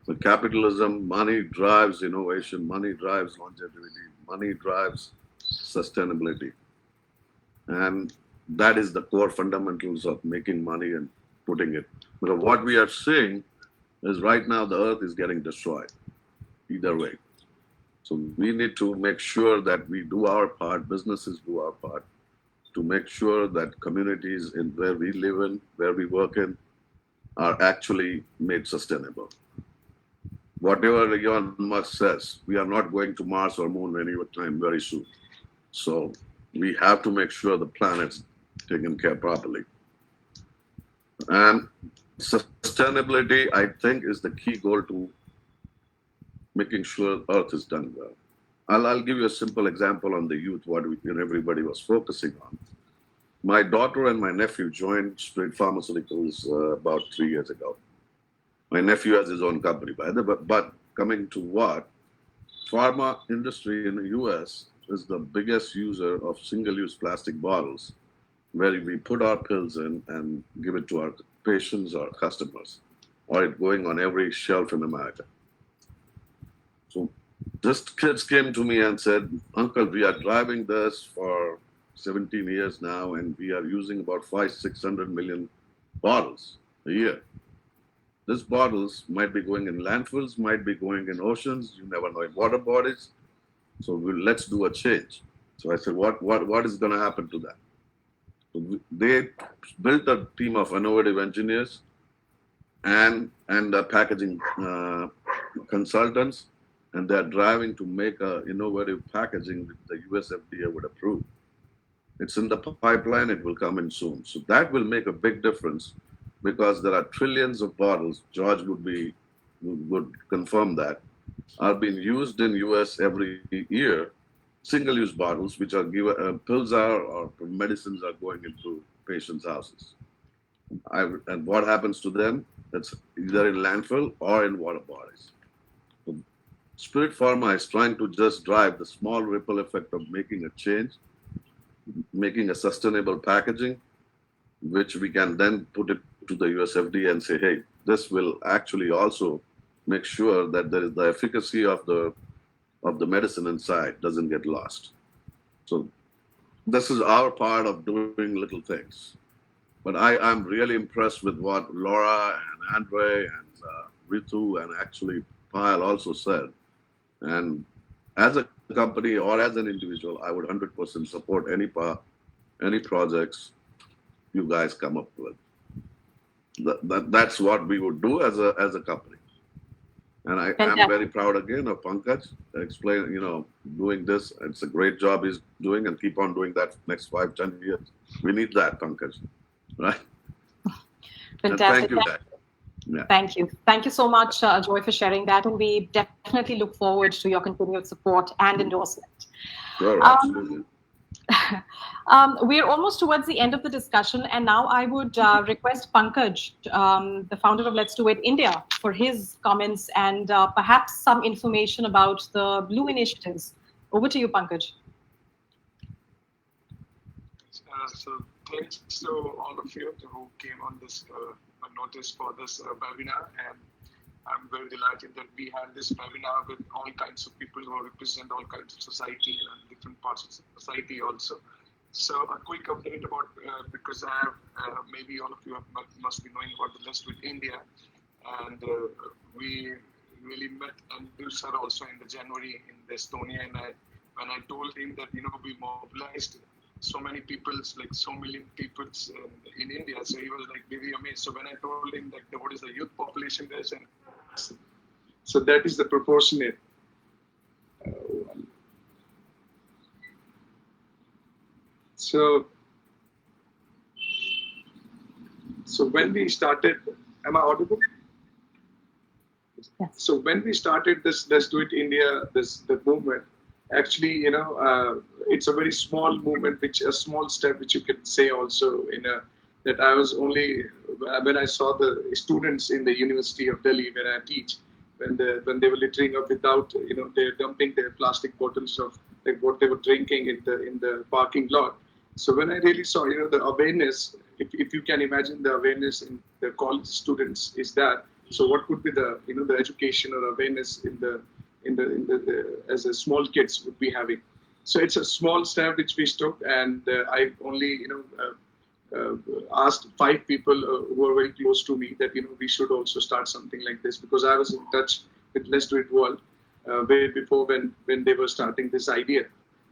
But capitalism, money drives innovation, money drives longevity, money drives sustainability. And that is the core fundamentals of making money and putting it. But what we are seeing is right now the earth is getting destroyed, either way. So we need to make sure that we do our part, businesses do our part, to make sure that communities in where we live in, where we work in, are actually made sustainable. Whatever Elon Musk says, we are not going to Mars or Moon anytime very soon. So we have to make sure the planet's taken care properly. And sustainability, I think, is the key goal to making sure Earth is done well. I'll give you a simple example on the youth, what everybody was focusing on. My daughter and my nephew joined Spirit Pharmaceuticals about 3 years ago. My nephew has his own company, by the way, but coming to what? Pharma industry in the US is the biggest user of single-use plastic bottles, where we put our pills in and give it to our patients or customers, or it going on every shelf in America. So this kids came to me and said, Uncle, we are driving this for 17 years now, and we are using about 500-600 million bottles a year. These bottles might be going in landfills, might be going in oceans, you never know, in water bodies. So let's do a change. So I said, what is going to happen to that? So they built a team of innovative engineers and packaging consultants, and they're driving to make innovative packaging that the US FDA would approve. It's in the pipeline, it will come in soon. So that will make a big difference, because there are trillions of bottles, George would confirm that, are being used in US every year, single-use bottles, which are given, pills or medicines are going into patients' houses. And what happens to them? It's either in landfill or in water bodies. So Spirit Pharma is trying to just drive the small ripple effect of making a change, making a sustainable packaging, which we can then put it to the US FDA and say, hey, this will actually also make sure that there is the efficacy of the medicine inside doesn't get lost. So this is our part of doing little things. But I'm really impressed with what Laura and Andre and Ritu and actually Payal also said. And as a company or as an individual, I would 100% support any projects you guys come up with. That's what we would do as a company. And I'm very proud again of Pankaj doing this. It's a great job he's doing, and keep on doing that next 5-10 years. We need that, Pankaj, right? Fantastic. And thank you, guys. Yeah. Thank you. Thank you so much, Joy, for sharing that. And we definitely look forward to your continued support and endorsement. Sure, Um, absolutely. we're almost towards the end of the discussion, and now I would request Pankaj, the founder of Let's Do It India, for his comments and perhaps some information about the Blue initiatives. Over to you, Pankaj. So thanks to all of you who came on this notice for this webinar, and I'm very delighted that we had this webinar with all kinds of people who represent all kinds of society and different parts of society also. So a quick update about, because I have, maybe all of you must be knowing about the Let's Do It India, and we really met Andrew sir also in the January in Estonia, and when I told him that, we mobilized so many people, like so million people in India, so he was like very amazed. So when I told him that what is the youth population there, so that is the proportionate. So when we started, am I audible? Yes. So when we started this Let's Do It India, the movement, actually, it's a very small movement, a small step, which you can say also that I was only, when I saw the students in the University of Delhi where I teach, when they were littering up without, they're dumping their plastic bottles of like what they were drinking in the parking lot. So when I really saw, the awareness, if you can imagine the awareness in the college students is that. So what could be the the education or awareness in the as a small kids would be having. So it's a small step which we took, and I only asked 5 people who were very close to me that we should also start something like this, because I was in touch with Let's Do It World way before when they were starting this idea.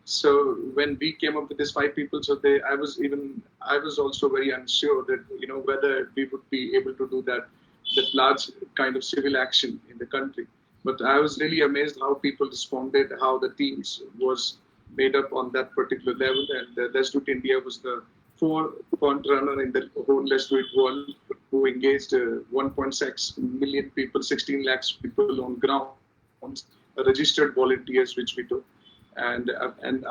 So when we came up with these 5 people, so I was also very unsure that whether we would be able to do that large kind of civil action in the country. But I was really amazed how people responded, how the teams was made up on that particular level, and Let's Do It India was the 4th runner in the whole Let's Do It world, who engaged 1.6 million people, 16 lakhs people on ground, registered volunteers, which we took. And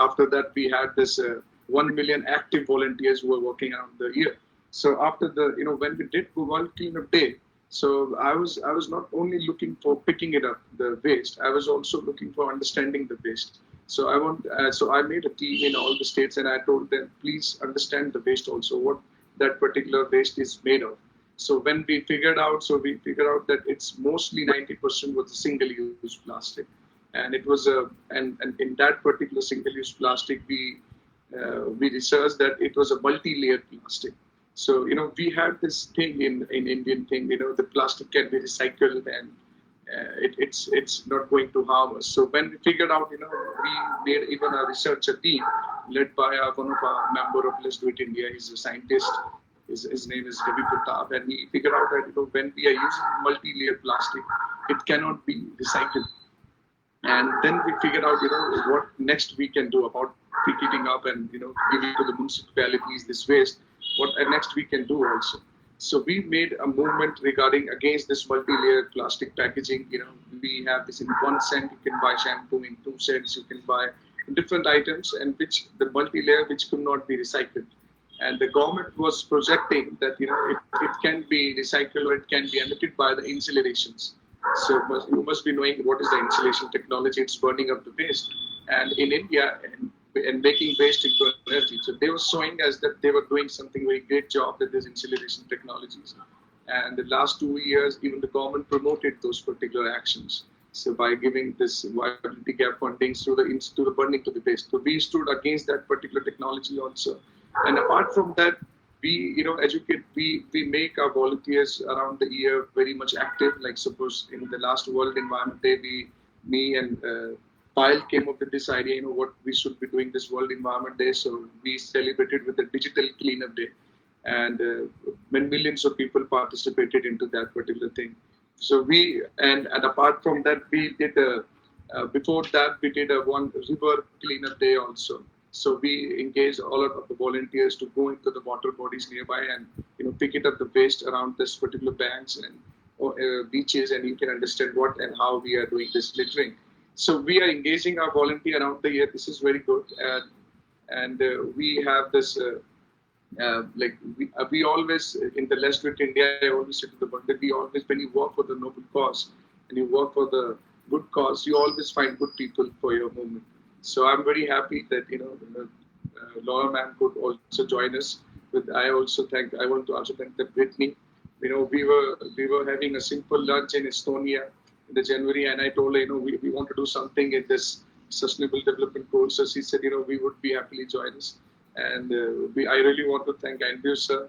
after that, we had this 1 million active volunteers who were working around the year. So after when we did World Cleanup Day, so I was not only looking for picking it up, the waste, I was also looking for understanding the waste. So I made a team in all the states, and I told them, please understand the waste also, what that particular waste is made of. So when we figured out that it's mostly 90% was single-use plastic, and it was and in that particular single-use plastic, we researched that it was a multi-layered plastic. So we had this thing in Indian thing, the plastic can be recycled, and it's not going to harm us. So when we figured out, we made even a researcher team led by one of our member of Let's Do It India. He's a scientist. His name is Ravi Pratap, and he figured out that when we are using multi-layer plastic, it cannot be recycled. And then we figured out, what next we can do about picking up and giving to the municipalities this waste. What next we can do also. So we made a movement regarding against this multi-layer plastic packaging. We have this in 1 cent you can buy shampoo, in 2 cents you can buy different items, and which the multi-layer which could not be recycled. And the government was projecting that it can be recycled or it can be emitted by the incinerations. So you must be knowing what is the insulation technology. It's burning up the waste. And in India, and making waste into energy. So they were showing us that they were doing something very great job with these incineration technologies. And the last 2 years, even the government promoted those particular actions. So by giving this viability gap funding to the burning to the waste. So we stood against that particular technology also. And apart from that, we educate, we make our volunteers around the year very much active. Like suppose in the last World Environment Day, me and Pyle came up with this idea, what we should be doing this World Environment Day. So we celebrated with the digital cleanup day, and millions of people participated into that particular thing. So and apart from that, we did before that we did a one river cleanup day also. So we engaged all of the volunteers to go into the water bodies nearby and pick it up the waste around this particular banks, and beaches, and you can understand what and how we are doing this littering. So we are engaging our volunteer around the year. This is very good, and we have this. We always in the Let's Do It India, I always say to the bunker, we always, when you work for the noble cause and you work for the good cause, you always find good people for your movement. So I'm very happy that Laura ma'am could also join us. I want to also thank the Brittany. We were having a simple lunch in Estonia in the January, and I told her, we want to do something in this sustainable development goal. So she said, we would be happily join us. And I really want to thank Andrew sir.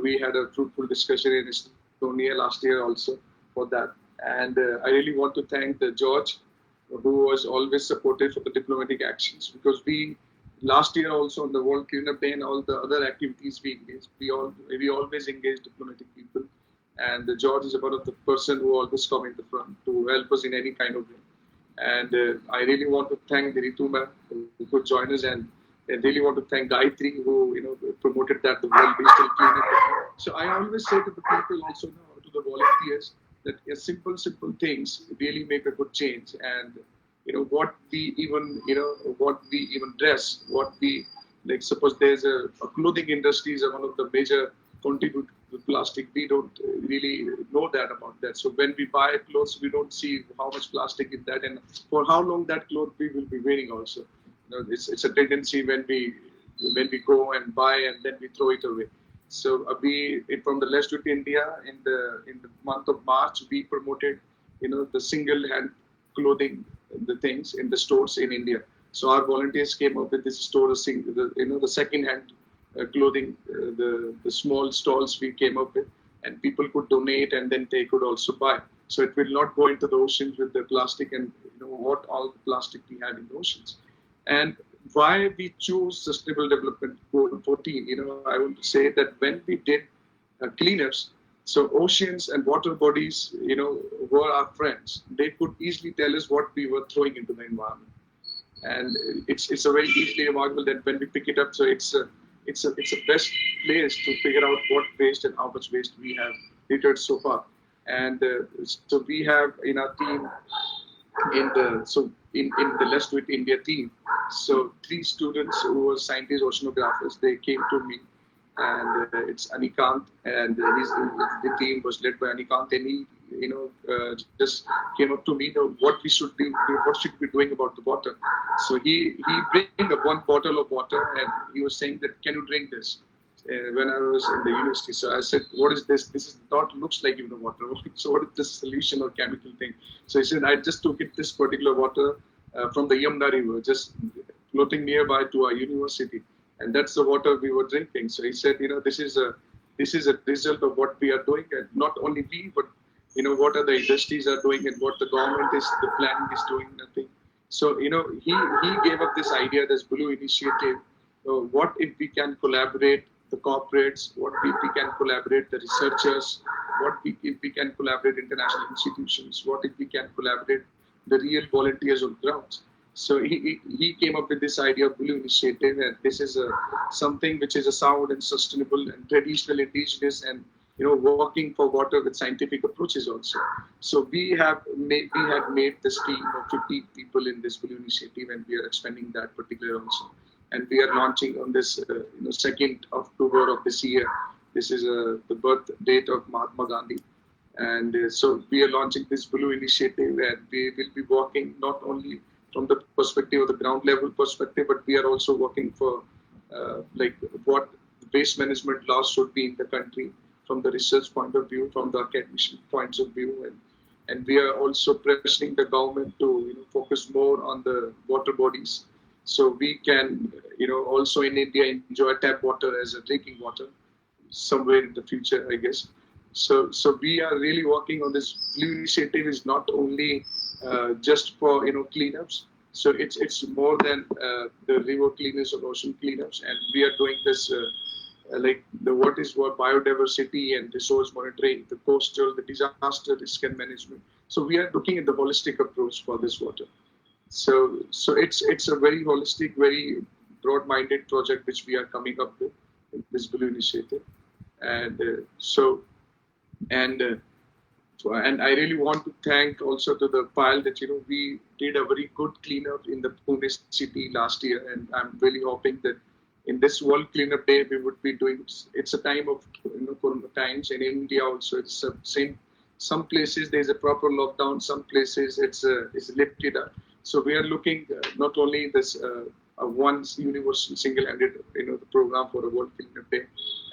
We had a fruitful discussion in Estonia last year also for that. And I really want to thank George, who was always supportive for the diplomatic actions, because last year also on the World Cleanup Day and all the other activities we engaged, we always engage diplomatic people. And George is one of the person who always come in the front to help us in any kind of way. And I really want to thank the Ritu ma'am who could join us, and I really want to thank Gayatri who promoted that the World Digital Cleanup. So I always say to the people also now, to the volunteers, that simple things really make a good change. And what we even dress, what we like. Suppose there's a clothing industry is one of the major contribute to plastic. We don't really know that about that. So when we buy clothes, we don't see how much plastic in that and for how long that cloth we will be wearing also. It's a tendency when we go and buy and then we throw it away. So from the Let's Do It India in the month of March, we promoted the single hand clothing, the things in the stores in India. So our volunteers came up with this store, the second hand clothing, the small stalls we came up with, and people could donate and then they could also buy. So it will not go into the oceans with the plastic and what all the plastic we have in the oceans. And why we choose Sustainable Development Goal 14, I want to say that when we did cleanups, so oceans and water bodies, were our friends. They could easily tell us what we were throwing into the environment. And it's a very easily remarkable that when we pick it up, so it's a best place to figure out what waste and how much waste we have littered so far. And so we have in our team, in the Let's Do It India team, so 3 students who were scientists, oceanographers, they came to me, and it's Anikant, and the team was led by Anikant, and he just came up to me, what we should do, what should we be doing about the water. So he bring up 1 bottle of water, and he was saying that, can you drink this? When I was in the university, so I said, what is this? This is not looks like even water. So what is this solution or chemical thing? So he said, I just took this particular water from the Yamuna River, just floating nearby to our university, and that's the water we were drinking. So he said, this is a result of what we are doing, and not only we, but what are the industries are doing and what the government the planning is doing nothing. So he gave up this idea, this blue initiative. What if we can collaborate the corporates, what if we can collaborate the researchers, what if we can collaborate international institutions, what if we can collaborate the real volunteers on ground. So he came up with this idea of Blue Initiative, and this is something which is a sound and sustainable and traditional indigenous and working for water with scientific approaches also. So we had made this team of 50 people in this Blue Initiative, and we are expanding that particular also. And we are launching on this 2nd October of this year. This is the birth date of Mahatma Gandhi. And so we are launching this Blue Initiative, and we will be working not only from the perspective of the ground level perspective, but we are also working for what waste management laws should be in the country from the research point of view, from the academic points of view. And we are also pressuring the government to focus more on the water bodies. So we can, also in India enjoy tap water as a drinking water somewhere in the future, I guess. So we are really working on this Blue Initiative. Is not only just for cleanups. So it's more than the river cleanups or ocean cleanups, and we are doing this what biodiversity and resource monitoring, the coastal, the disaster risk and management. So we are looking at the holistic approach for this water. So it's a very holistic, very broad-minded project which we are coming up with in this Blue Initiative, and and I really want to thank also to the pile that, we did a very good cleanup in the Pune city last year. And I'm really hoping that in this World Cleanup Day, we would be doing, it's a time of, Corona times. In India also, it's the same. Some places there's a proper lockdown, some places it's lifted up. So we are looking not only this one universal single-handed, the program for a World Cleanup Day.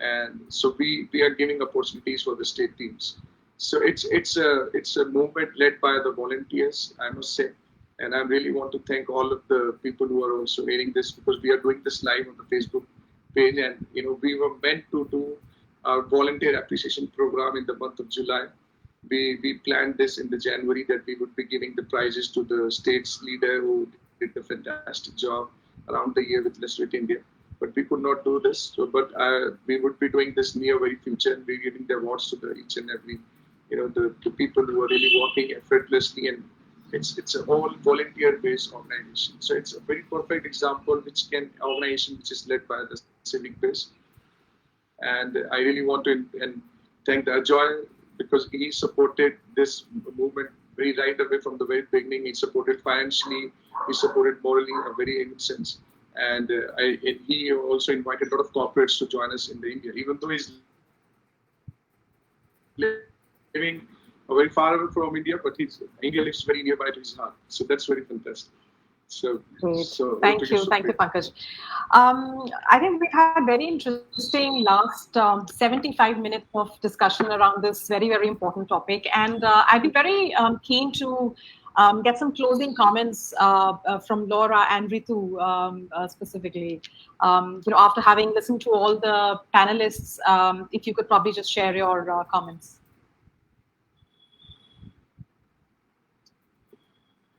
And so we are giving opportunities for the state teams. So it's a movement led by the volunteers, I must say, and I really want to thank all of the people who are also hearing this, because we are doing this live on the Facebook page, and we were meant to do our volunteer appreciation program in the month of July. We planned this in the January that we would be giving the prizes to the state's leader who did a fantastic job around the year with Let's Do It India. But we could not do this. So, but we would be doing this near very future, and we're giving the awards to each and every, the people who are really working effortlessly, and it's a whole volunteer-based organization. So it's a very perfect example organization which is led by the civic base. And I really want to thank the Ajoy, because he supported this movement very right away from the very beginning. He supported financially, he supported morally in a very intimate sense. And he also invited a lot of corporates to join us in India, even though he's living very far away from India, but India lives very nearby to his heart. So that's very fantastic. So, great. So thank you, Pankaj. I think we had very interesting last 75 minutes of discussion around this very, very important topic, and I'd be very keen to get some closing comments from Laura and Ritu specifically. After having listened to all the panelists, if you could probably just share your comments.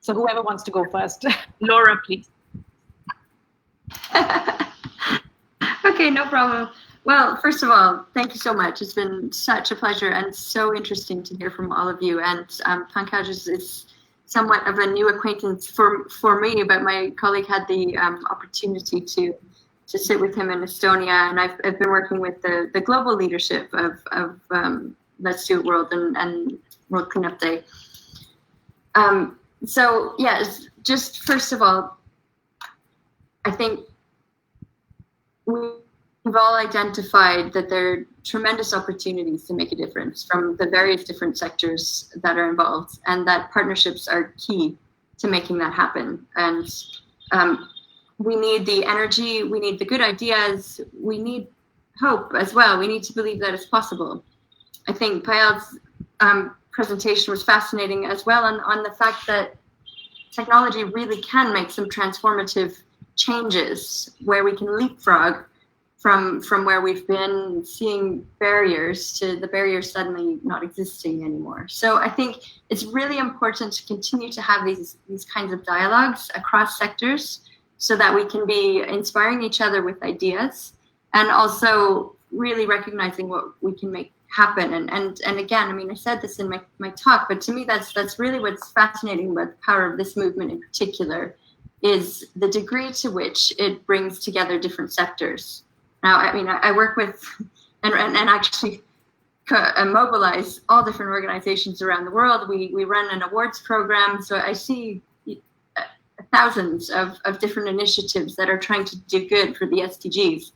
So whoever wants to go first. Laura, please. Okay, no problem. Well, first of all, thank you so much. It's been such a pleasure and so interesting to hear from all of you. And Pankaj is somewhat of a new acquaintance for me, but my colleague had the opportunity to sit with him in Estonia, and I've been working with the global leadership of Let's Do It World and World Cleanup Day. So yes, just first of all, I think we've all identified that there are tremendous opportunities to make a difference from the various different sectors that are involved, and that partnerships are key to making that happen. And we need the energy, we need the good ideas, we need hope as well. We need to believe that it's possible. I think Payal's presentation was fascinating as well on the fact that technology really can make some transformative changes where we can leapfrog from where we've been seeing barriers to the barriers suddenly not existing anymore. So I think it's really important to continue to have these kinds of dialogues across sectors so that we can be inspiring each other with ideas and also really recognizing what we can make happen. And again, I mean, I said this in my talk, but to me, that's really what's fascinating about the power of this movement in particular is the degree to which it brings together different sectors. Now, I mean, I work with and actually mobilize all different organizations around the world. We run an awards program, so I see thousands of different initiatives that are trying to do good for the SDGs.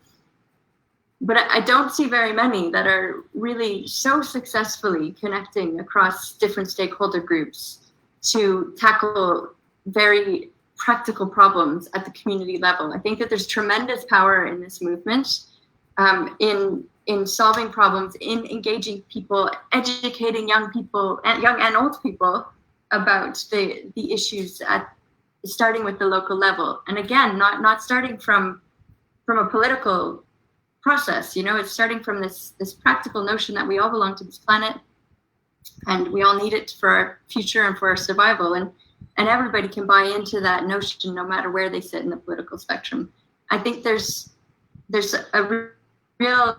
But I don't see very many that are really so successfully connecting across different stakeholder groups to tackle very practical problems at the community level. I think that there's tremendous power in this movement, in solving problems, in engaging people, educating young people, young and old people about the issues starting with the local level. And again, not starting from a political process, it's starting from this practical notion that we all belong to this planet and we all need it for our future and for our survival, and everybody can buy into that notion no matter where they sit in the political spectrum. I think there's a real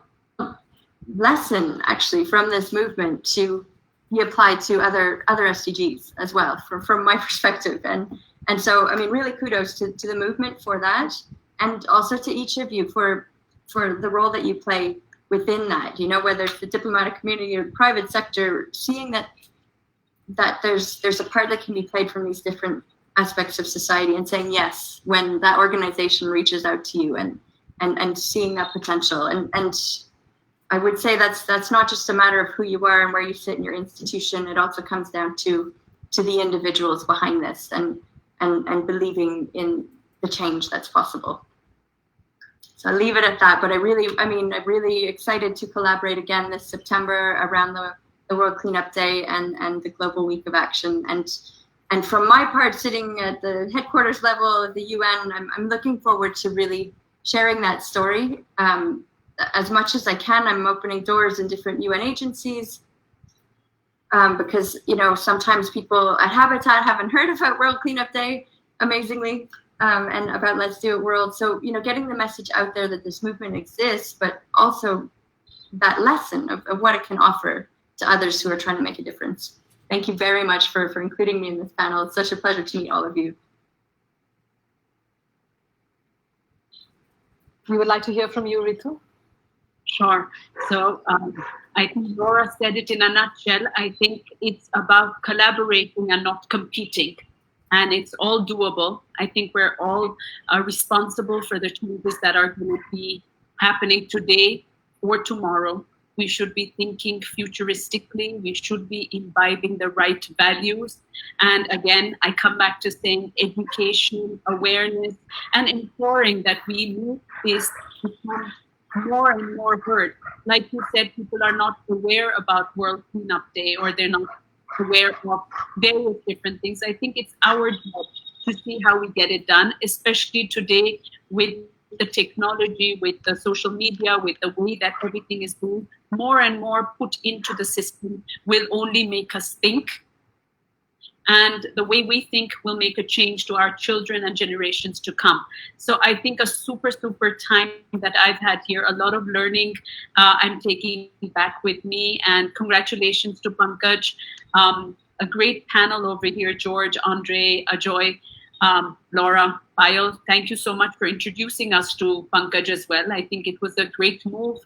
lesson actually from this movement to be applied to other SDGs as well from my perspective, and so I mean really kudos to the movement for that, and also to each of you for the role that you play within that, whether it's the diplomatic community or the private sector, seeing that that there's a part that can be played from these different aspects of society, and saying yes when that organization reaches out to you, and seeing that potential. And I would say that's not just a matter of who you are and where you sit in your institution. It also comes down to the individuals behind this, and believing in the change that's possible. So I'll leave it at that. But I'm really excited to collaborate again this September around the World Cleanup Day and the Global Week of Action. And from my part, sitting at the headquarters level of the UN, I'm looking forward to really sharing that story. As much as I can, I'm opening doors in different UN agencies, because, sometimes people at Habitat haven't heard about World Cleanup Day, amazingly, and about Let's Do It World. So, getting the message out there that this movement exists, but also that lesson of what it can offer to others who are trying to make a difference. Thank you very much for including me in this panel. It's such a pleasure to meet all of you. We would like to hear from you, Ritu. Sure. So I think Laura said it in a nutshell. I think it's about collaborating and not competing. And it's all doable. I think we're all responsible for the changes that are going to be happening today or tomorrow. We should be thinking futuristically. We should be imbibing the right values. And again, I come back to saying education, awareness, and ensuring that we make this become more and more heard. Like you said, people are not aware about World Cleanup Day, or they're not aware of various different things. I think it's our job to see how we get it done, especially today with the technology, with the social media, with the way that everything is being more and more put into the system will only make us think. And the way we think will make a change to our children and generations to come. So I think a super time that I've had here, a lot of learning I'm taking back with me. And congratulations to Pankaj. A great panel over here, George, Andre, Ajoy, Laura, Payal. Thank you so much for introducing us to Pankaj as well. I think it was a great move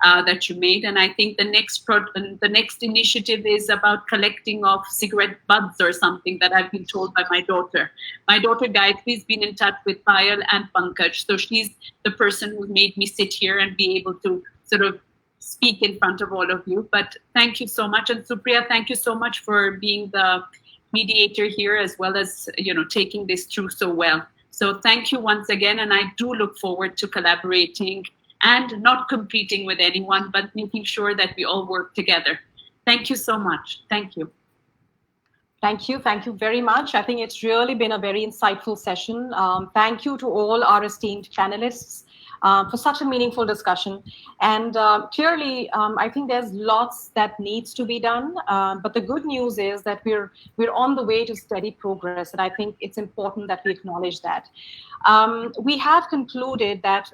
that you made. And I think the next initiative is about collecting of cigarette butts or something that I've been told by my daughter. My daughter Gayatri's been in touch with Payal and Pankaj. So she's the person who made me sit here and be able to sort of speak in front of all of you. But thank you so much. And Supriya, thank you so much for being the mediator here, as well as taking this through so well. So thank you once again, and I do look forward to collaborating and not competing with anyone, but making sure that we all work together. Thank you so much. Thank you. Thank you very much. I think it's really been a very insightful session. Thank you to all our esteemed panelists for such a meaningful discussion. And clearly, I think there's lots that needs to be done. But the good news is that we're on the way to steady progress. And I think it's important that we acknowledge that. We have concluded that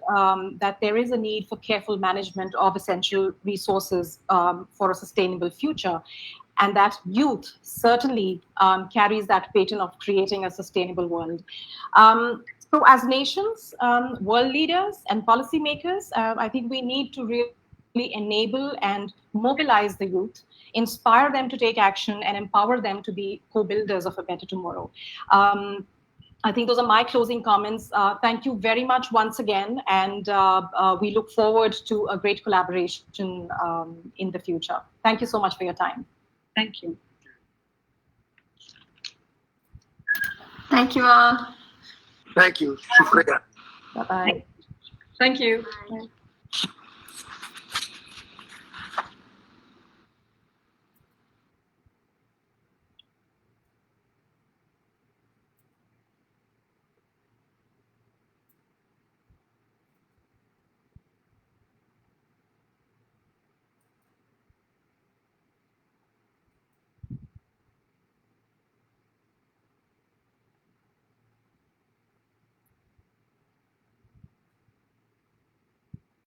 there is a need for careful management of essential resources for a sustainable future. And that youth certainly carries that baton of creating a sustainable world. So as nations, world leaders and policymakers, I think we need to really enable and mobilize the youth, inspire them to take action, and empower them to be co-builders of a better tomorrow. I think those are my closing comments. Thank you very much once again, and we look forward to a great collaboration in the future. Thank you so much for your time. Thank you. Thank you all. Thank you. Shukriya. Bye-bye. Thank you. Bye.